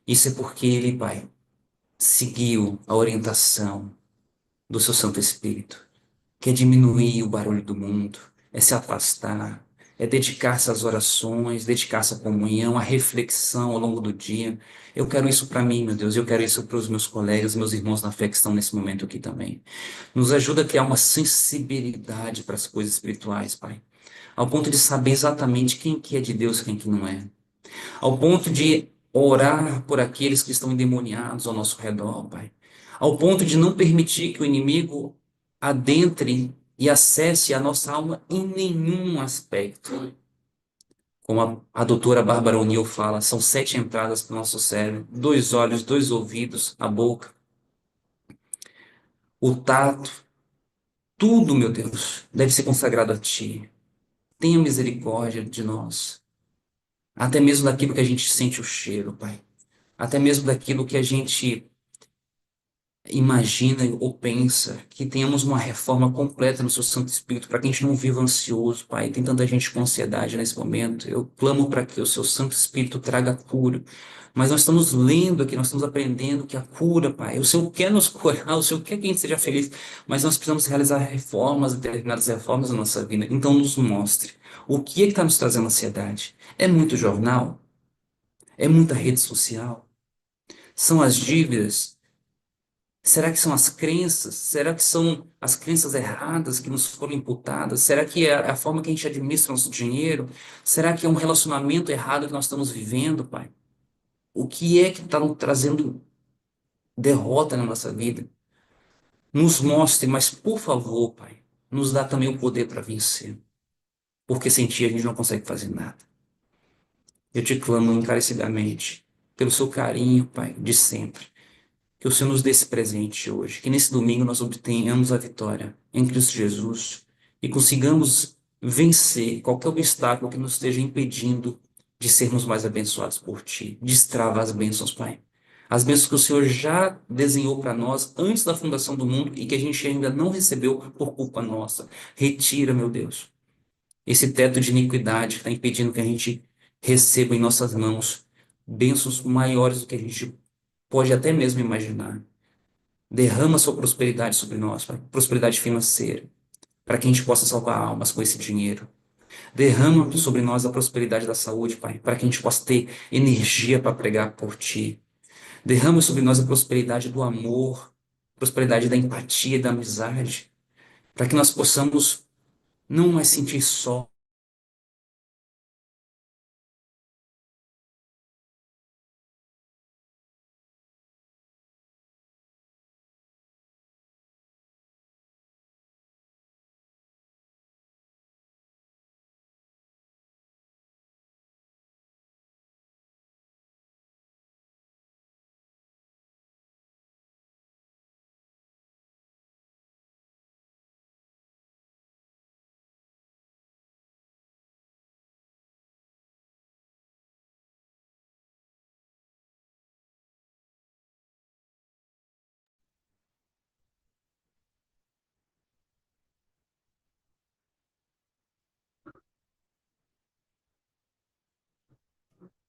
Isso é porque ele, Pai, seguiu a orientação do seu Santo Espírito, que é diminuir o barulho do mundo, é se afastar, é dedicar-se às orações, dedicar-se à comunhão, à reflexão ao longo do dia. Eu quero isso para mim, meu Deus, eu quero isso para os meus colegas, meus irmãos na fé que estão nesse momento aqui também. Nos ajuda a criar uma sensibilidade para as coisas espirituais, Pai, ao ponto de saber exatamente quem que é de Deus e quem que não é, ao ponto de orar por aqueles que estão endemoniados ao nosso redor, Pai, ao ponto de não permitir que o inimigo adentre e acesse a nossa alma em nenhum aspecto. Como a doutora Bárbara O'Neill fala, são 7 entradas para o nosso cérebro: 2 olhos, 2 ouvidos, a boca, o tato, tudo, meu Deus, deve ser consagrado a Ti. Tenha misericórdia de nós, até mesmo daquilo que a gente sente o cheiro, Pai, até mesmo daquilo que a gente imagina ou pensa que tenhamos uma reforma completa no seu Santo Espírito, para que a gente não viva ansioso, Pai. Tem tanta gente com ansiedade nesse momento. Eu clamo para que o seu Santo Espírito traga cura. Mas nós estamos lendo aqui, nós estamos aprendendo que a cura, Pai, o Senhor quer nos curar, o Senhor quer que a gente seja feliz, mas nós precisamos realizar reformas, determinadas reformas na nossa vida. Então, nos mostre o que é que está nos trazendo ansiedade. É muito jornal? É muita rede social? São as dívidas? Será que são as crenças? Será que são as crenças erradas que nos foram imputadas? Será que é a forma que a gente administra nosso dinheiro? Será que é um relacionamento errado que nós estamos vivendo, Pai? O que é que está nos trazendo derrota na nossa vida? Nos mostre, mas por favor, Pai, nos dá também o poder para vencer, porque sem Ti a gente não consegue fazer nada. Eu te clamo encarecidamente pelo seu carinho, Pai, de sempre. Que o Senhor nos dê esse presente hoje, que nesse domingo nós obtenhamos a vitória em Cristo Jesus e consigamos vencer qualquer obstáculo que nos esteja impedindo de sermos mais abençoados por Ti. Destrava as bênçãos, Pai. As bênçãos que o Senhor já desenhou para nós antes da fundação do mundo e que a gente ainda não recebeu por culpa nossa. Retira, meu Deus, esse teto de iniquidade que está impedindo que a gente receba em nossas mãos bênçãos maiores do que a gente pode até mesmo imaginar. Derrama sua prosperidade sobre nós, Pai, prosperidade financeira, para que a gente possa salvar almas com esse dinheiro. Derrama sobre nós a prosperidade da saúde, Pai, para que a gente possa ter energia para pregar por Ti. Derrama sobre nós a prosperidade do amor, prosperidade da empatia e da amizade, para que nós possamos não mais sentir só.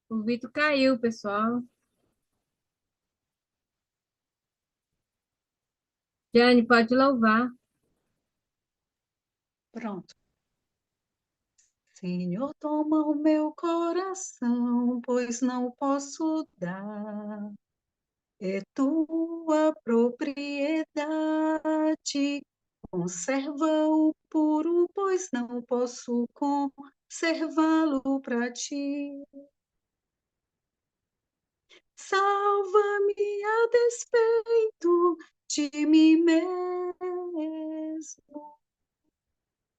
O Vitor caiu, pessoal. Jane, pode louvar. Pronto. Senhor, toma o meu coração, pois não posso dar. É tua propriedade. Conserva-o puro, pois não posso conservá-lo para ti. Salva-me a despeito de mim mesmo,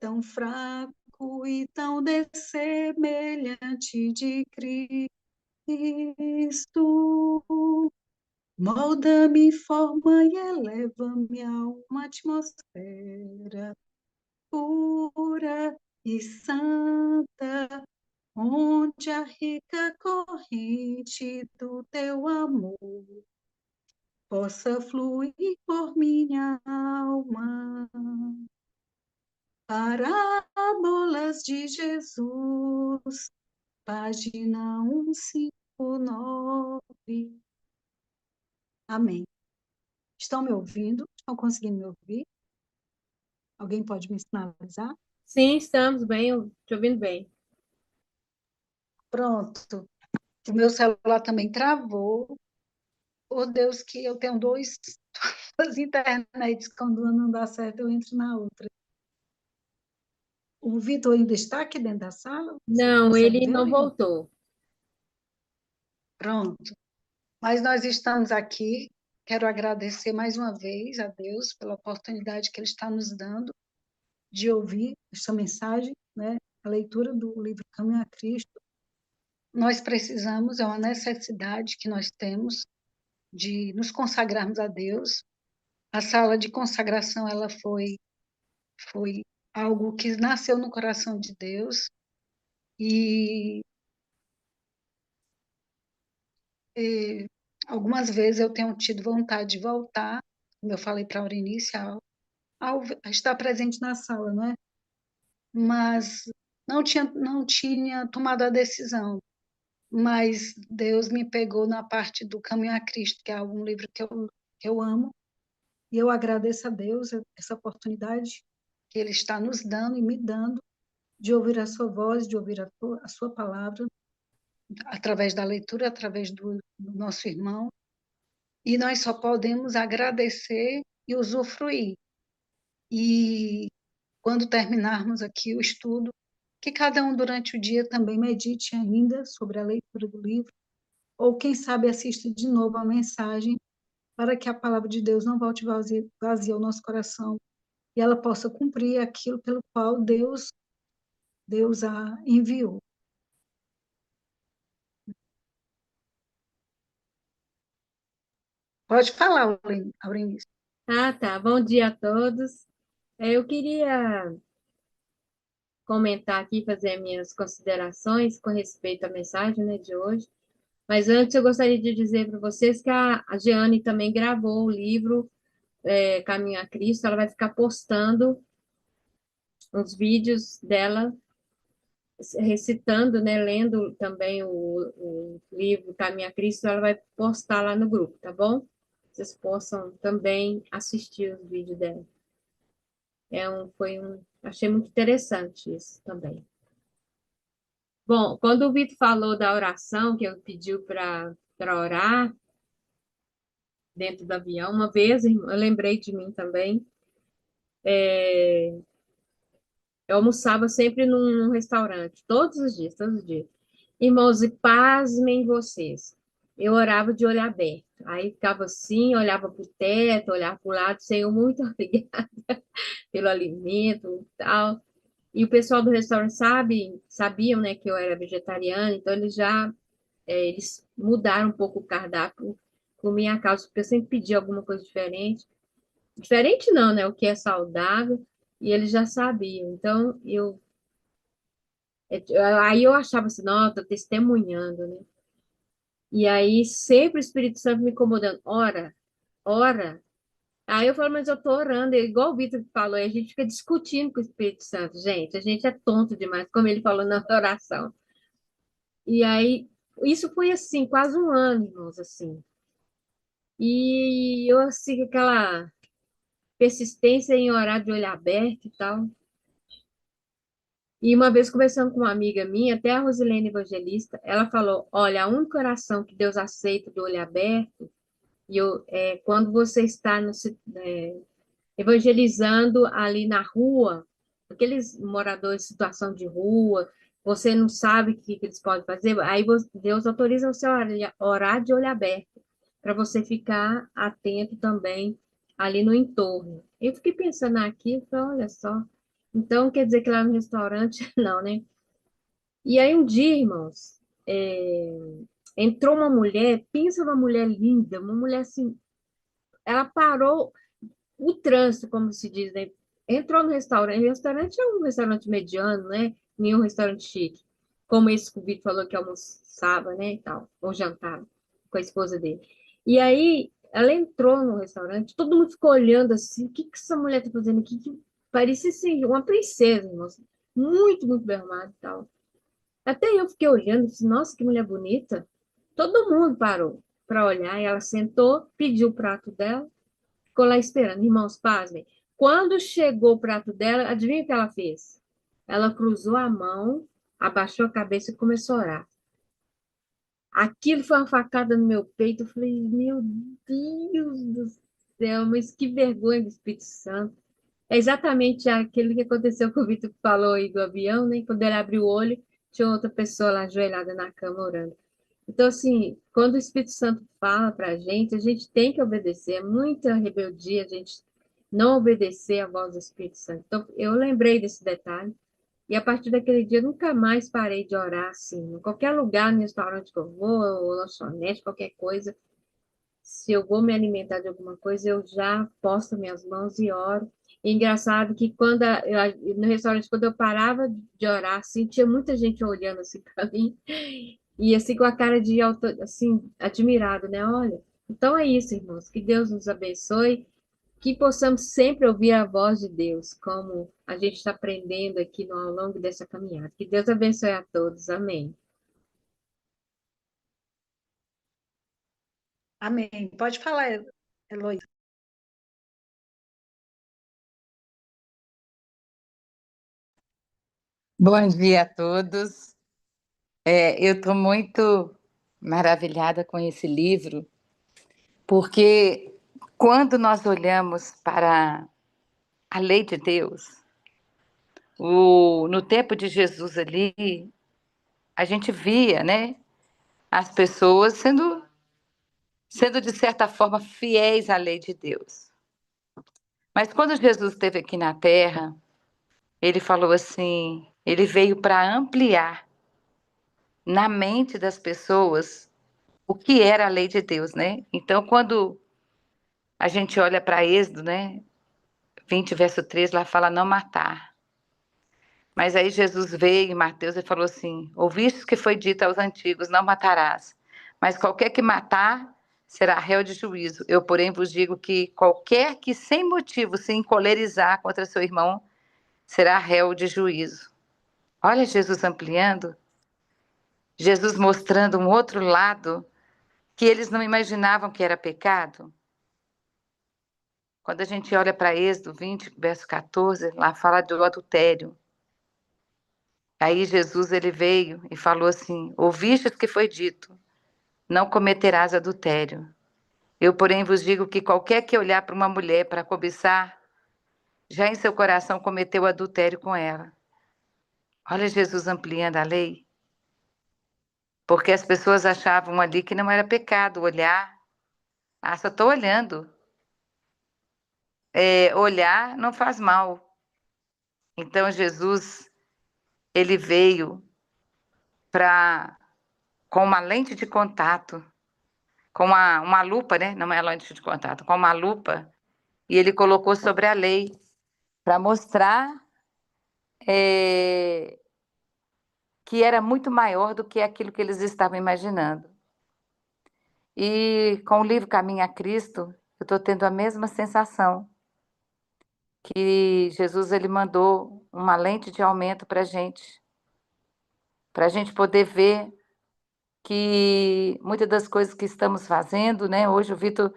tão fraco e tão dessemelhante de Cristo. Molda-me, forma e eleva-me a uma atmosfera pura e santa, onde a rica corrente do teu amor possa fluir por minha alma. Parábolas de Jesus, página 159. Amém. Estão me ouvindo? Estão conseguindo me ouvir? Alguém pode me sinalizar? Sim, estamos bem, te ouvindo bem. Pronto. O meu celular também travou. Oh, Deus, que eu tenho duas internets. Quando uma não dá certo, eu entro na outra. O Vitor ainda está aqui dentro da sala? Você Não, consegue ele não vê-lo? voltou. Pronto. Mas nós estamos aqui. Quero agradecer mais uma vez a Deus pela oportunidade que Ele está nos dando de ouvir esta mensagem, né? A leitura do livro Caminho a Cristo. Nós precisamos, é uma necessidade que nós temos de nos consagrarmos a Deus. A sala de consagração ela foi algo que nasceu no coração de Deus e, algumas vezes eu tenho tido vontade de voltar, como eu falei para a Aurinice, ao estar presente na sala, né? Mas não tinha tomado a decisão. Mas Deus me pegou na parte do Caminho a Cristo, que é um livro que eu amo, e eu agradeço a Deus essa oportunidade que Ele está nos dando e me dando de ouvir a sua voz, de ouvir a sua palavra, através da leitura, através do nosso irmão, e nós só podemos agradecer e usufruir. E quando terminarmos aqui o estudo, que cada um durante o dia também medite ainda sobre a leitura do livro, ou quem sabe assista de novo a mensagem, para que a palavra de Deus não volte vazia ao nosso coração e ela possa cumprir aquilo pelo qual Deus a enviou. Pode falar, Aurinice. Ah, tá. Bom dia a todos. Eu queria comentar aqui, fazer minhas considerações com respeito à mensagem, né, de hoje. Mas antes eu gostaria de dizer para vocês que a Jeane também gravou o livro Caminho a Cristo. Ela vai ficar postando uns vídeos dela recitando, né, lendo também o livro Caminho a Cristo. Ela vai postar lá no grupo, tá bom? Vocês possam também assistir os vídeos dela. Achei muito interessante isso também. Bom, quando o Vitor falou da oração, que eu pediu para orar dentro do avião, uma vez, eu lembrei de mim também. Eu almoçava sempre num restaurante, todos os dias, todos os dias. Irmãos, e pasmem vocês. Eu orava de olho aberto. Aí ficava assim, olhava para o teto, olhava para o lado, Senhor, muito obrigada pelo alimento e tal. E o pessoal do restaurante sabiam, né, que eu era vegetariana, então eles mudaram um pouco o cardápio por minha causa, porque eu sempre pedi alguma coisa diferente. Diferente não, né, o que é saudável, e eles já sabiam. Então, aí eu achava assim, não, estou testemunhando, né? E aí sempre o Espírito Santo me incomodando, ora, ora. Aí eu falo, mas eu estou orando, igual o Vitor falou, a gente fica discutindo com o Espírito Santo, gente, a gente é tonto demais, como ele falou na oração. E aí, isso foi assim, quase um ano, irmãos, assim. E eu, assim, aquela persistência em orar de olho aberto e tal. E uma vez conversando com uma amiga minha, até a Rosilene Evangelista, ela falou: olha, a única oração que Deus aceita do olho aberto é quando você está evangelizando ali na rua, aqueles moradores em situação de rua, você não sabe o que eles podem fazer, aí Deus autoriza você a orar de olho aberto, para você ficar atento também ali no entorno. Eu fiquei pensando aqui, falei, olha só, então quer dizer que lá no restaurante, não, né? E aí um dia, irmãos, entrou uma mulher, pensa numa mulher linda, uma mulher assim, ela parou o trânsito, como se diz, né? Entrou no restaurante, o restaurante é um restaurante mediano, né? Nenhum restaurante chique, como esse que o Vitor falou que almoçava, né, e tal, ou jantava com a esposa dele. E aí, ela entrou no restaurante, todo mundo ficou olhando assim, o que que essa mulher tá fazendo aqui? Que parecia assim, uma princesa, irmãos, muito, muito bem arrumada e tal. Até eu fiquei olhando, disse, nossa, que mulher bonita. Todo mundo parou para olhar, e ela sentou, pediu o prato dela, ficou lá esperando. Irmãos, pasmem. Quando chegou o prato dela, adivinha o que ela fez? Ela cruzou a mão, abaixou a cabeça e começou a orar. Aquilo foi uma facada no meu peito. Eu falei, meu Deus do céu, mas que vergonha do Espírito Santo. É exatamente aquilo que aconteceu com o Vitor que falou aí do avião, né? Quando ele abriu o olho, tinha outra pessoa lá ajoelhada na cama orando. Então, assim, quando o Espírito Santo fala para a gente tem que obedecer. É muita rebeldia a gente não obedecer à voz do Espírito Santo. Então, eu lembrei desse detalhe. E a partir daquele dia, eu nunca mais parei de orar assim. Em qualquer lugar, no restaurante que eu vou, ou lanchonete, qualquer coisa, se eu vou me alimentar de alguma coisa, eu já posto minhas mãos e oro. E engraçado que no restaurante, quando eu parava de orar, assim, tinha muita gente olhando assim para mim, e assim com a cara assim, admirado, né? Olha, então é isso, irmãos, que Deus nos abençoe. Que possamos sempre ouvir a voz de Deus, como a gente está aprendendo aqui ao longo dessa caminhada. Que Deus abençoe a todos. Amém. Amém. Pode falar, Heloísa. Bom dia a todos. Eu estou muito maravilhada com esse livro, porque quando nós olhamos para a lei de Deus, no tempo de Jesus ali, a gente via, né, as pessoas sendo de certa forma fiéis à lei de Deus. Mas quando Jesus esteve aqui na Terra, ele falou assim, ele veio para ampliar na mente das pessoas o que era a lei de Deus, né? Então, quando a gente olha para Êxodo, né? 20, verso 3, lá fala não matar. Mas aí Jesus veio em Mateus e falou assim: ouvistes que foi dito aos antigos, não matarás. Mas qualquer que matar será réu de juízo. Eu, porém, vos digo que qualquer que sem motivo se encolerizar contra seu irmão será réu de juízo. Olha Jesus ampliando, Jesus mostrando um outro lado que eles não imaginavam que era pecado. Quando a gente olha para Êxodo 20, verso 14, lá fala do adultério. Aí Jesus ele veio e falou assim: ouvistes que foi dito, não cometerás adultério. Eu, porém, vos digo que qualquer que olhar para uma mulher para cobiçar, já em seu coração cometeu adultério com ela. Olha Jesus ampliando a lei. Porque as pessoas achavam ali que não era pecado olhar. Ah, só estou olhando. Olhar não faz mal. Então Jesus ele veio com uma lente de contato, com uma lupa, né? Não é lente de contato, com uma lupa, e ele colocou sobre a lei para mostrar que era muito maior do que aquilo que eles estavam imaginando. E com o livro Caminho a Cristo, eu estou tendo a mesma sensação, que Jesus ele mandou uma lente de aumento para a gente poder ver que muitas das coisas que estamos fazendo, né? Hoje o Vitor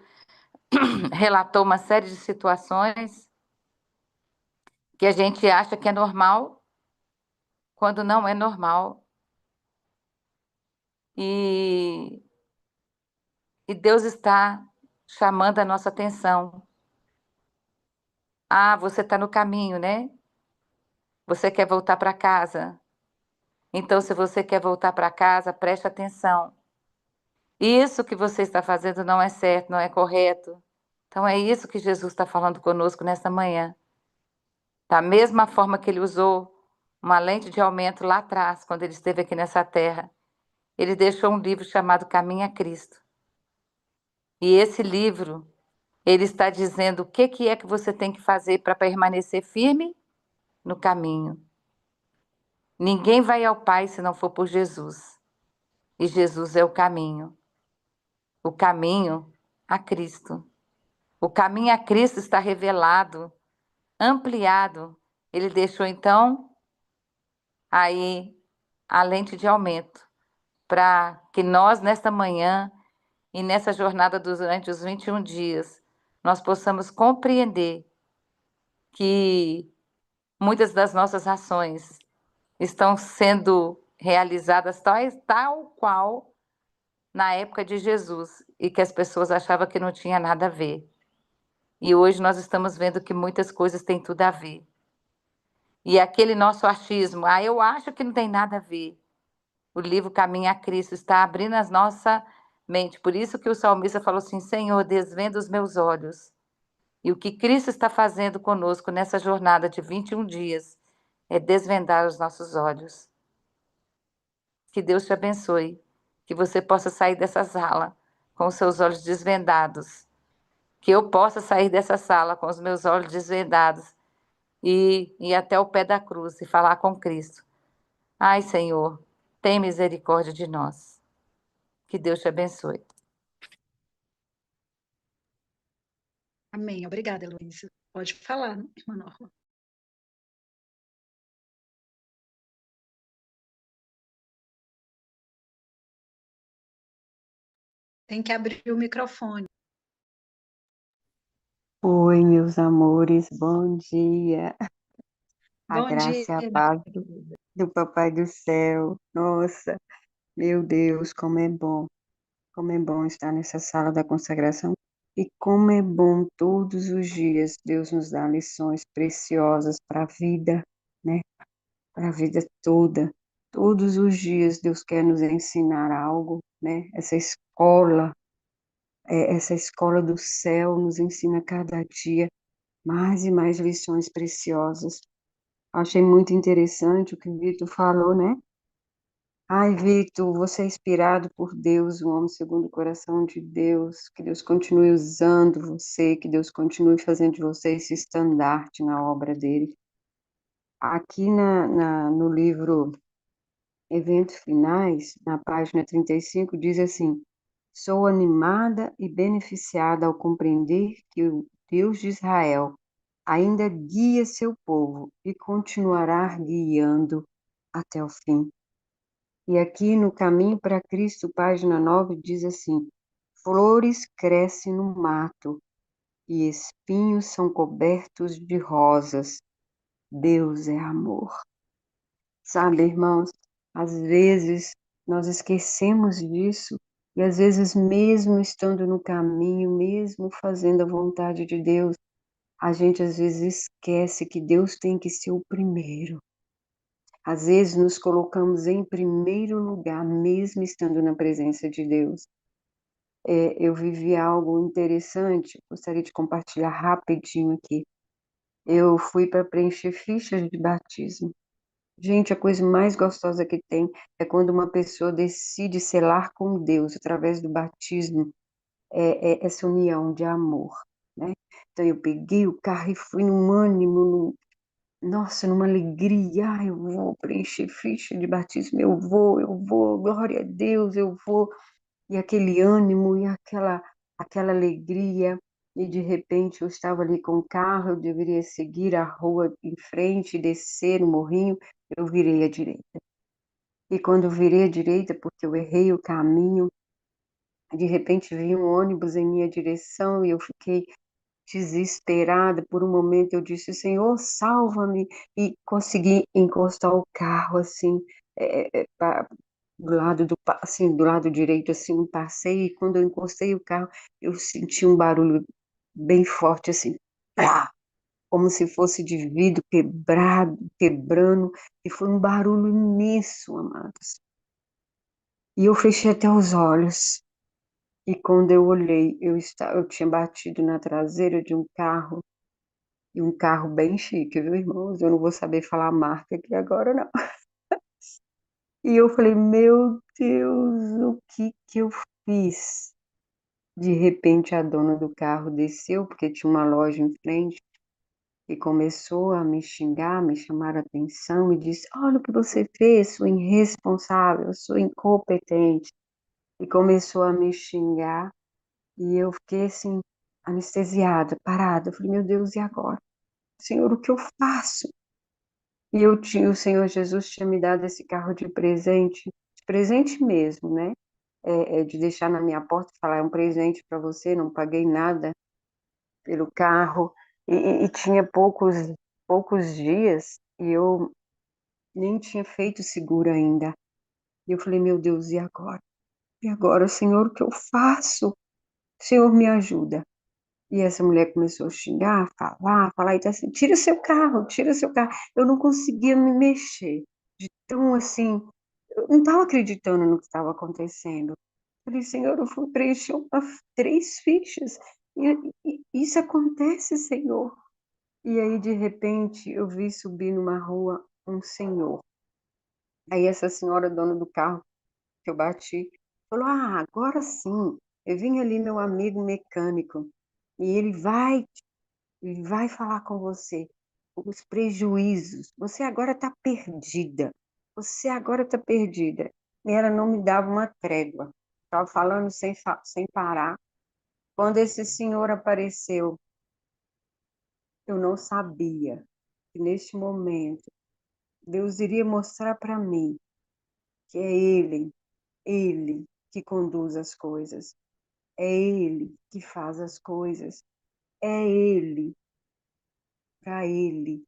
relatou uma série de situações que a gente acha que é normal, quando não é normal. E Deus está chamando a nossa atenção. Ah, você está no caminho, né? Você quer voltar para casa. Então, se você quer voltar para casa, preste atenção. Isso que você está fazendo não é certo, não é correto. Então, é isso que Jesus está falando conosco nesta manhã. Da mesma forma que ele usou uma lente de aumento lá atrás, quando ele esteve aqui nessa terra, ele deixou um livro chamado Caminho a Cristo. E esse livro, ele está dizendo o que é que você tem que fazer para permanecer firme no caminho. Ninguém vai ao Pai se não for por Jesus. E Jesus é o caminho. O caminho a Cristo. O caminho a Cristo está revelado, ampliado. Ele deixou, então, aí a lente de aumento para que nós, nesta manhã e nessa jornada durante os 21 dias, nós possamos compreender que muitas das nossas ações estão sendo realizadas tal qual na época de Jesus e que as pessoas achavam que não tinha nada a ver. E hoje nós estamos vendo que muitas coisas têm tudo a ver. E aquele nosso achismo, eu acho que não tem nada a ver. O livro Caminho a Cristo está abrindo a nossa mente. Por isso que o salmista falou assim: Senhor, desvenda os meus olhos. E o que Cristo está fazendo conosco nessa jornada de 21 dias é desvendar os nossos olhos. Que Deus te abençoe. Que você possa sair dessa sala com os seus olhos desvendados. Que eu possa sair dessa sala com os meus olhos desvendados e ir até o pé da cruz e falar com Cristo. Ai, Senhor, tem misericórdia de nós. Que Deus te abençoe. Amém. Obrigada, Heloísa. Pode falar, irmã Norma. Tem que abrir o microfone. Oi, meus amores, bom dia. A Bom dia, graça e a minha paz querida. do Papai do Céu. Nossa, meu Deus, como é bom estar nessa sala da consagração. E como é bom todos os dias Deus nos dá lições preciosas para a vida, né? Para a vida toda. Todos os dias Deus quer nos ensinar algo, né? Essa escola do céu nos ensina cada dia mais e mais lições preciosas. Achei muito interessante o que o Vitor falou, né? Ai, Vitor, você é inspirado por Deus, um homem segundo o coração de Deus, que Deus continue usando você, que Deus continue fazendo de você esse estandarte na obra dele. Aqui no livro Eventos Finais, na página 35, diz assim: sou animada e beneficiada ao compreender que o Deus de Israel ainda guia seu povo e continuará guiando até o fim. E aqui no Caminho para Cristo, página 9, diz assim: flores crescem no mato e espinhos são cobertos de rosas. Deus é amor. Sabe, irmãos, às vezes nós esquecemos disso e às vezes mesmo estando no caminho, mesmo fazendo a vontade de Deus, a gente às vezes esquece que Deus tem que ser o primeiro. Às vezes nos colocamos em primeiro lugar, mesmo estando na presença de Deus. Eu vivi algo interessante, gostaria de compartilhar rapidinho aqui. Eu fui para preencher fichas de batismo. Gente, a coisa mais gostosa que tem é quando uma pessoa decide selar com Deus através do batismo, essa união de amor, né? Então eu peguei o carro e fui num ânimo, nossa, numa alegria, eu vou preencher ficha de batismo, eu vou, glória a Deus, eu vou, e aquele ânimo e aquela alegria, e de repente eu estava ali com o carro, eu deveria seguir a rua em frente, descer o morrinho, eu virei à direita. E quando eu virei à direita, porque eu errei o caminho, de repente veio um ônibus em minha direção e eu fiquei desesperada. Por um momento eu disse: Senhor, salva-me, e consegui encostar o carro assim, do lado assim, do lado direito, assim, passei, e quando eu encostei o carro, eu senti um barulho bem forte, assim, plá, como se fosse de vidro quebrado, quebrando, e foi um barulho imenso, amados. E eu fechei até os olhos. E quando eu olhei, eu tinha batido na traseira de um carro, e um carro bem chique, viu, irmãos? Eu não vou saber falar a marca aqui agora, não. E eu falei, meu Deus, o que que eu fiz? De repente, a dona do carro desceu, porque tinha uma loja em frente, e começou a me xingar, me chamar a atenção, e disse, olha o que você fez, sua irresponsável, sua incompetente. E começou a me xingar, e eu fiquei assim, anestesiada, parada. Eu falei, meu Deus, e agora? Senhor, o que eu faço? E o Senhor Jesus tinha me dado esse carro de presente mesmo, né? De deixar na minha porta e falar, é um presente para você, não paguei nada pelo carro, e tinha poucos dias, e eu nem tinha feito seguro ainda. E eu falei, meu Deus, e agora? E agora, Senhor, o que eu faço? Senhor, me ajuda. E essa mulher começou a xingar, falar, e tá assim, tira seu carro, tira seu carro. Eu não conseguia me mexer, de tão assim, eu não estava acreditando no que estava acontecendo. Falei, Senhor, eu fui preencher 3 fichas, e isso acontece, Senhor. E aí, de repente, eu vi subir numa rua um senhor. Aí essa senhora, dona do carro que eu bati, falou, agora sim, eu vim ali, meu amigo mecânico, e ele vai falar com você os prejuízos. Você agora está perdida. Você agora está perdida. E ela não me dava uma trégua. Estava falando sem parar. Quando esse senhor apareceu Eu não sabia que neste momento Deus iria mostrar para mim que é Ele que conduz as coisas, é Ele que faz as coisas, é Ele, para Ele,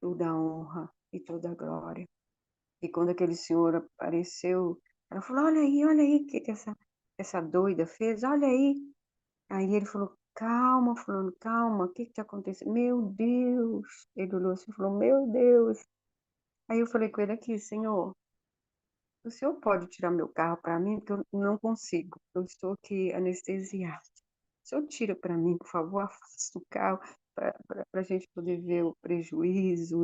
toda a honra e toda a glória. E quando aquele senhor apareceu, ela falou, olha aí, o que essa doida fez? Olha aí. Aí ele falou, calma, fulano, calma, o que está acontecendo? Meu Deus! Ele olhou assim e falou, meu Deus! Aí eu falei com ele aqui, senhor, o senhor pode tirar meu carro para mim? Porque eu não consigo, eu estou aqui anestesiado. O senhor tira para mim, por favor, afasta o carro para a gente poder ver o prejuízo.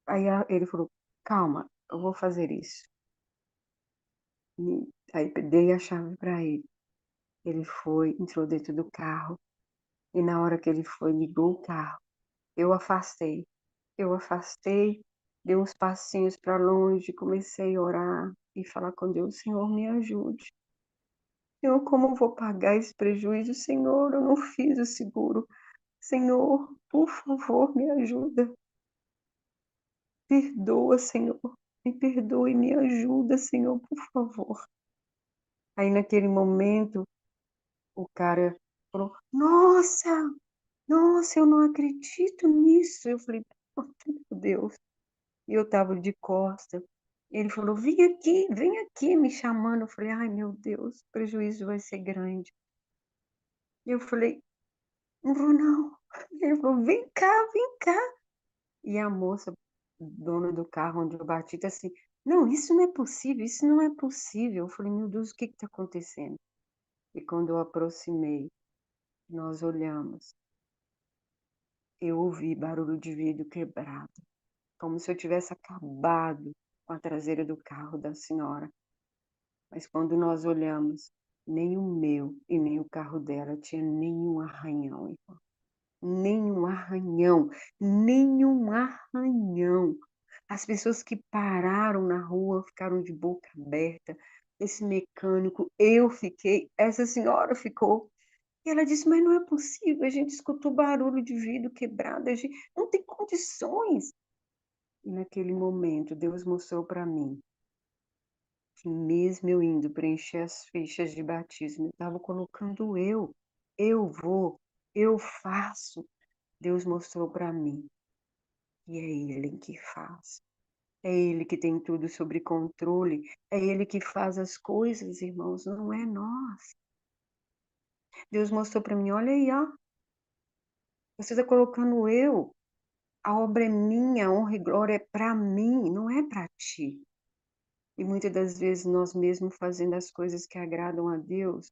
Aí ele falou, calma, eu vou fazer isso. Aí dei a chave para ele. Ele foi, entrou dentro do carro. E na hora que ele foi, ligou o carro. Eu afastei, dei uns passinhos para longe, comecei a orar e falar com Deus, Senhor, me ajude. Senhor, como eu vou pagar esse prejuízo? Senhor, eu não fiz o seguro. Senhor, por favor, me ajuda. Perdoa, Senhor. Me perdoe, me ajuda, Senhor, por favor. Aí naquele momento, o cara falou, nossa, eu não acredito nisso. Eu falei, meu Deus. E eu estava de costa. Ele falou, vem aqui, me chamando. Eu falei, ai, meu Deus, o prejuízo vai ser grande. Eu falei, não vou não. Ele falou, vem cá. E a moça, dona do carro onde eu bati, tá assim, não, isso não é possível, isso não é possível. Eu falei, meu Deus, o que está acontecendo? E quando eu aproximei, nós olhamos, eu ouvi barulho de vidro quebrado, como se eu tivesse acabado com a traseira do carro da senhora. Mas quando nós olhamos, nem o meu e nem o carro dela tinha nenhum arranhão, irmão. Nenhum arranhão, nenhum arranhão. As pessoas que pararam na rua ficaram de boca aberta. Esse mecânico, eu fiquei, essa senhora ficou. E ela disse, mas não é possível, a gente escutou barulho de vidro quebrado, a gente não tem condições. E naquele momento, Deus mostrou para mim que mesmo eu indo preencher as fichas de batismo, eu estava colocando eu vou, eu faço. Deus mostrou para mim que é Ele que faz. É Ele que tem tudo sob controle. É Ele que faz as coisas, irmãos, não é nós. Deus mostrou para mim, olha aí, ó. Você está colocando eu. A obra é minha, a honra e glória é para mim, não é para ti. E muitas das vezes nós mesmos fazendo as coisas que agradam a Deus,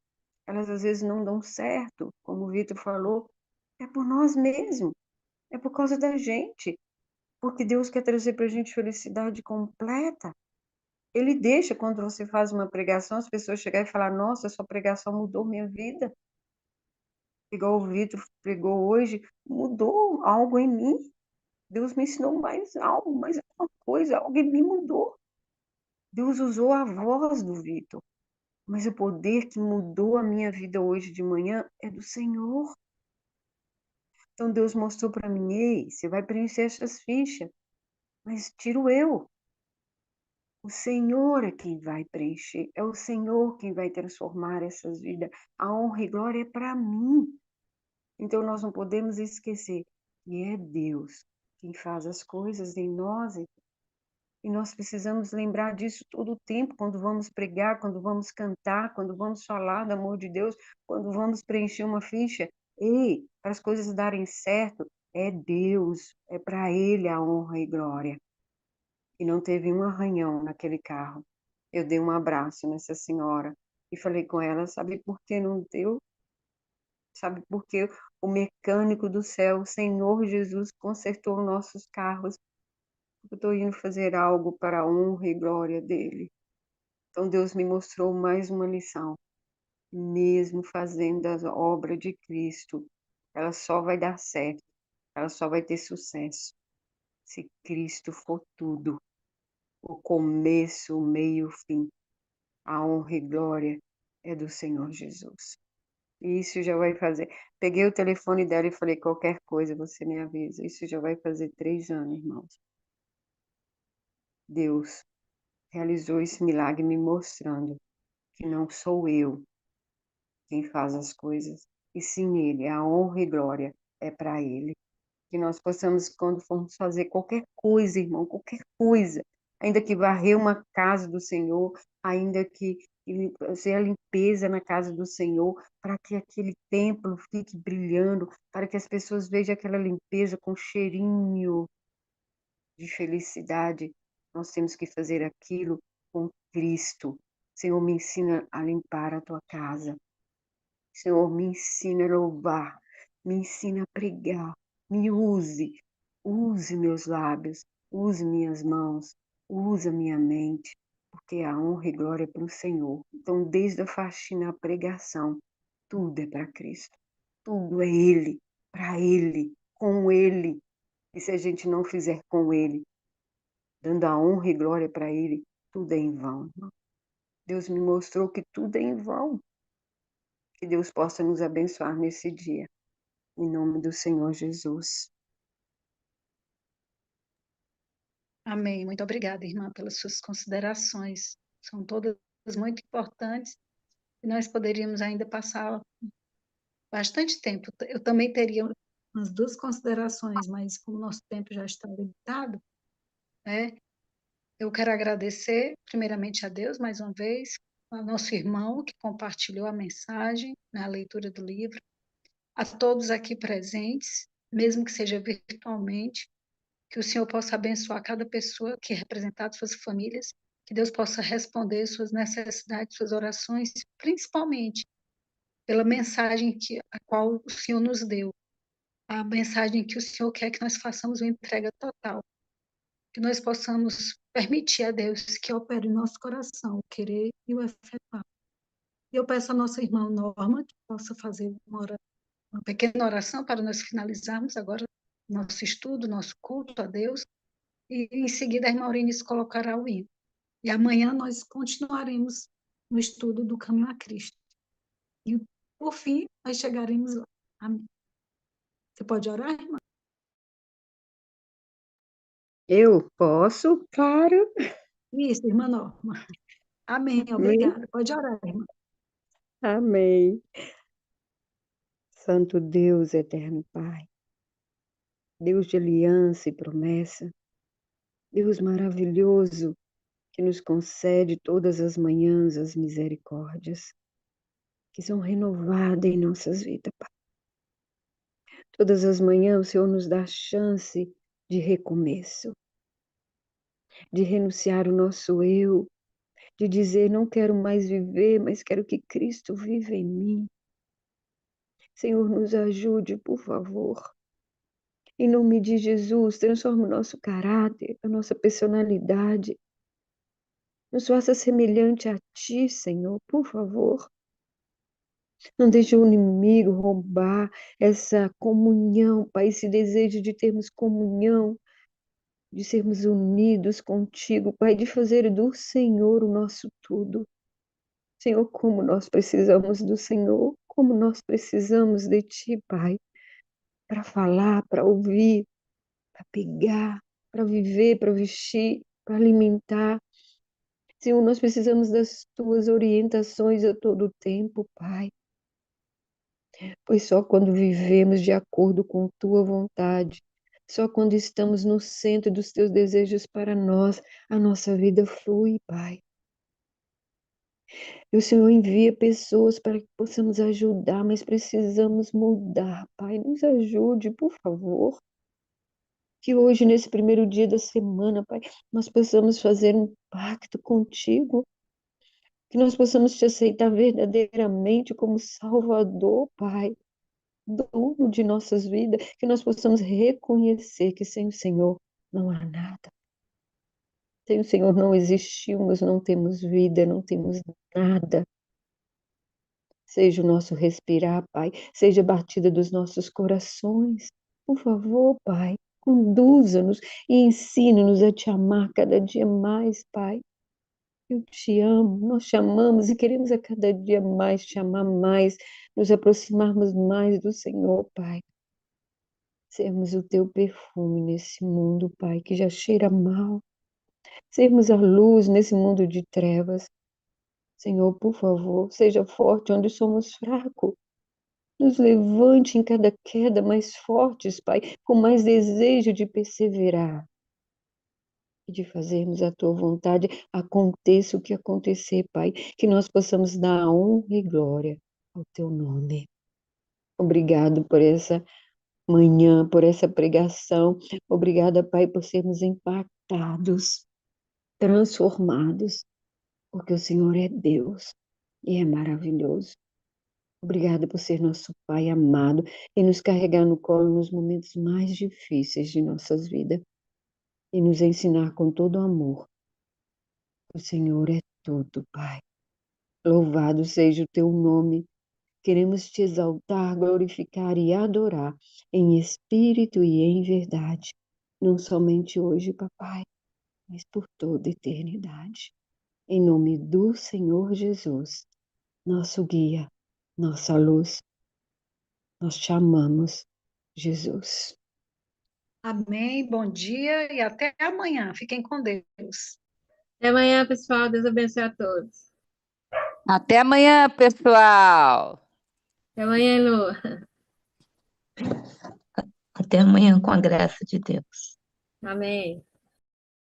elas às vezes não dão certo, como o Vitor falou, é por nós mesmos, é por causa da gente, porque Deus quer trazer para a gente felicidade completa. Ele deixa, quando você faz uma pregação, as pessoas chegarem e falar, nossa, sua pregação mudou minha vida. Igual o Vitor pregou hoje, mudou algo em mim. Deus me ensinou mais algo, mais alguma coisa, algo em mim mudou. Deus usou a voz do Vitor. Mas o poder que mudou a minha vida hoje de manhã é do Senhor. Então Deus mostrou para mim, ei, você vai preencher essas fichas, mas tiro eu. O Senhor é quem vai preencher, é o Senhor quem vai transformar essas vidas. A honra e glória é para mim. Então nós não podemos esquecer que é Deus quem faz as coisas em nós. E nós precisamos lembrar disso todo o tempo, quando vamos pregar, quando vamos cantar, quando vamos falar do amor de Deus, quando vamos preencher uma ficha. Ei, para as coisas darem certo, é Deus, é para Ele a honra e glória. E não teve um arranhão naquele carro. Eu dei um abraço nessa senhora e falei com ela, sabe por que não deu? Sabe por que o mecânico do céu, o Senhor Jesus, consertou nossos carros? Eu estou indo fazer algo para a honra e glória dele. Então Deus me mostrou mais uma lição. Mesmo fazendo a obra de Cristo, ela só vai dar certo, ela só vai ter sucesso se Cristo for tudo. O começo, o meio, o fim. A honra e glória é do Senhor Jesus. Isso já vai fazer. Peguei o telefone dela e falei, qualquer coisa você me avisa. Isso já vai fazer 3 anos, irmãos. Deus realizou esse milagre me mostrando que não sou eu quem faz as coisas, e sim Ele. A honra e glória é para Ele. Que nós possamos, quando formos fazer qualquer coisa, irmão, qualquer coisa, ainda que varrer uma casa do Senhor, ainda que fazer a limpeza na casa do Senhor, para que aquele templo fique brilhando, para que as pessoas vejam aquela limpeza com cheirinho de felicidade, nós temos que fazer aquilo com Cristo. Senhor, me ensina a limpar a tua casa. Senhor, me ensina a louvar, me ensina a pregar, me use meus lábios, use minhas mãos, use a minha mente, porque a honra e glória é para o Senhor. Então, desde a faxina à pregação, tudo é para Cristo, tudo é Ele, para Ele, com Ele. E se a gente não fizer com Ele, dando a honra e glória para Ele, tudo é em vão. Deus me mostrou que tudo é em vão. Que Deus possa nos abençoar nesse dia. Em nome do Senhor Jesus. Amém. Muito obrigada, irmã, pelas suas considerações. São todas muito importantes e nós poderíamos ainda passar bastante tempo. Eu também teria umas 2 considerações, mas como o nosso tempo já está limitado, né? Eu quero agradecer primeiramente a Deus mais uma vez, ao nosso irmão que compartilhou a mensagem na leitura do livro, a todos aqui presentes, mesmo que seja virtualmente, que o Senhor possa abençoar cada pessoa que representar suas famílias, que Deus possa responder suas necessidades, suas orações, principalmente pela mensagem a qual o Senhor nos deu, a mensagem que o Senhor quer que nós façamos uma entrega total, que nós possamos permitir a Deus que opere em nosso coração, o querer e o efetuar. E eu peço à nossa irmã Norma que possa fazer uma pequena oração para nós finalizarmos agora nosso estudo, nosso culto a Deus, e em seguida a irmã Aurinice colocará o hino. E amanhã nós continuaremos no estudo do caminho a Cristo. E, por fim, nós chegaremos lá. Amém. Você pode orar, irmã? Eu posso? Claro. Isso, irmã Norma. Amém, Amém. obrigada. Pode orar, irmã. Amém. Santo Deus, eterno Pai, Deus de aliança e promessa, Deus maravilhoso que nos concede todas as manhãs as misericórdias que são renovadas em nossas vidas, Pai. Todas as manhãs o Senhor nos dá a chance de recomeço, de renunciar o nosso eu, de dizer não quero mais viver, mas quero que Cristo viva em mim. Senhor, nos ajude, por favor. Em nome de Jesus, transforma o nosso caráter, a nossa personalidade. Nos faça semelhante a Ti, Senhor, por favor. Não deixe o inimigo roubar essa comunhão, Pai, esse desejo de termos comunhão, de sermos unidos contigo, Pai, de fazer do Senhor o nosso tudo. Senhor, como nós precisamos do Senhor, como nós precisamos de Ti, Pai, para falar, para ouvir, para pegar, para viver, para vestir, para alimentar. Senhor, nós precisamos das Tuas orientações a todo tempo, Pai. Pois só quando vivemos de acordo com Tua vontade, só quando estamos no centro dos Teus desejos para nós, a nossa vida flui, Pai. E o Senhor envia pessoas para que possamos ajudar, mas precisamos mudar, Pai. Nos ajude, por favor. Que hoje, nesse primeiro dia da semana, Pai, nós possamos fazer um pacto contigo. Que nós possamos te aceitar verdadeiramente como Salvador, Pai, dono de nossas vidas. Que nós possamos reconhecer que sem o Senhor não há nada. Sem o Senhor não existimos, não temos vida, não temos nada. Seja o nosso respirar, Pai, seja a batida dos nossos corações. Por favor, Pai, conduza-nos e ensine-nos a te amar cada dia mais, Pai. Eu te amo, nós te amamos e queremos a cada dia mais te amar mais, nos aproximarmos mais do Senhor, Pai. Sermos o teu perfume nesse mundo, Pai, que já cheira mal. Sermos a luz nesse mundo de trevas. Senhor, por favor, seja forte onde somos fracos. Nos levante em cada queda mais fortes, Pai, com mais desejo de perseverar e de fazermos a tua vontade, aconteça o que acontecer, Pai, que nós possamos dar honra e glória ao teu nome. Obrigado por essa manhã, por essa pregação. Obrigada, Pai, por sermos impactados, transformados, porque o Senhor é Deus e é maravilhoso. Obrigada por ser nosso Pai amado e nos carregar no colo nos momentos mais difíceis de nossas vidas e nos ensinar com todo amor. O Senhor é tudo, Pai. Louvado seja o teu nome. Queremos te exaltar, glorificar e adorar em espírito e em verdade, não somente hoje, papai, mas por toda a eternidade. Em nome do Senhor Jesus, nosso guia, nossa luz, nós te amamos, Jesus. Amém, bom dia e até amanhã. Fiquem com Deus. Até amanhã, pessoal. Deus abençoe a todos. Até amanhã, pessoal! Até amanhã, Lu. Até amanhã, com a graça de Deus. Amém.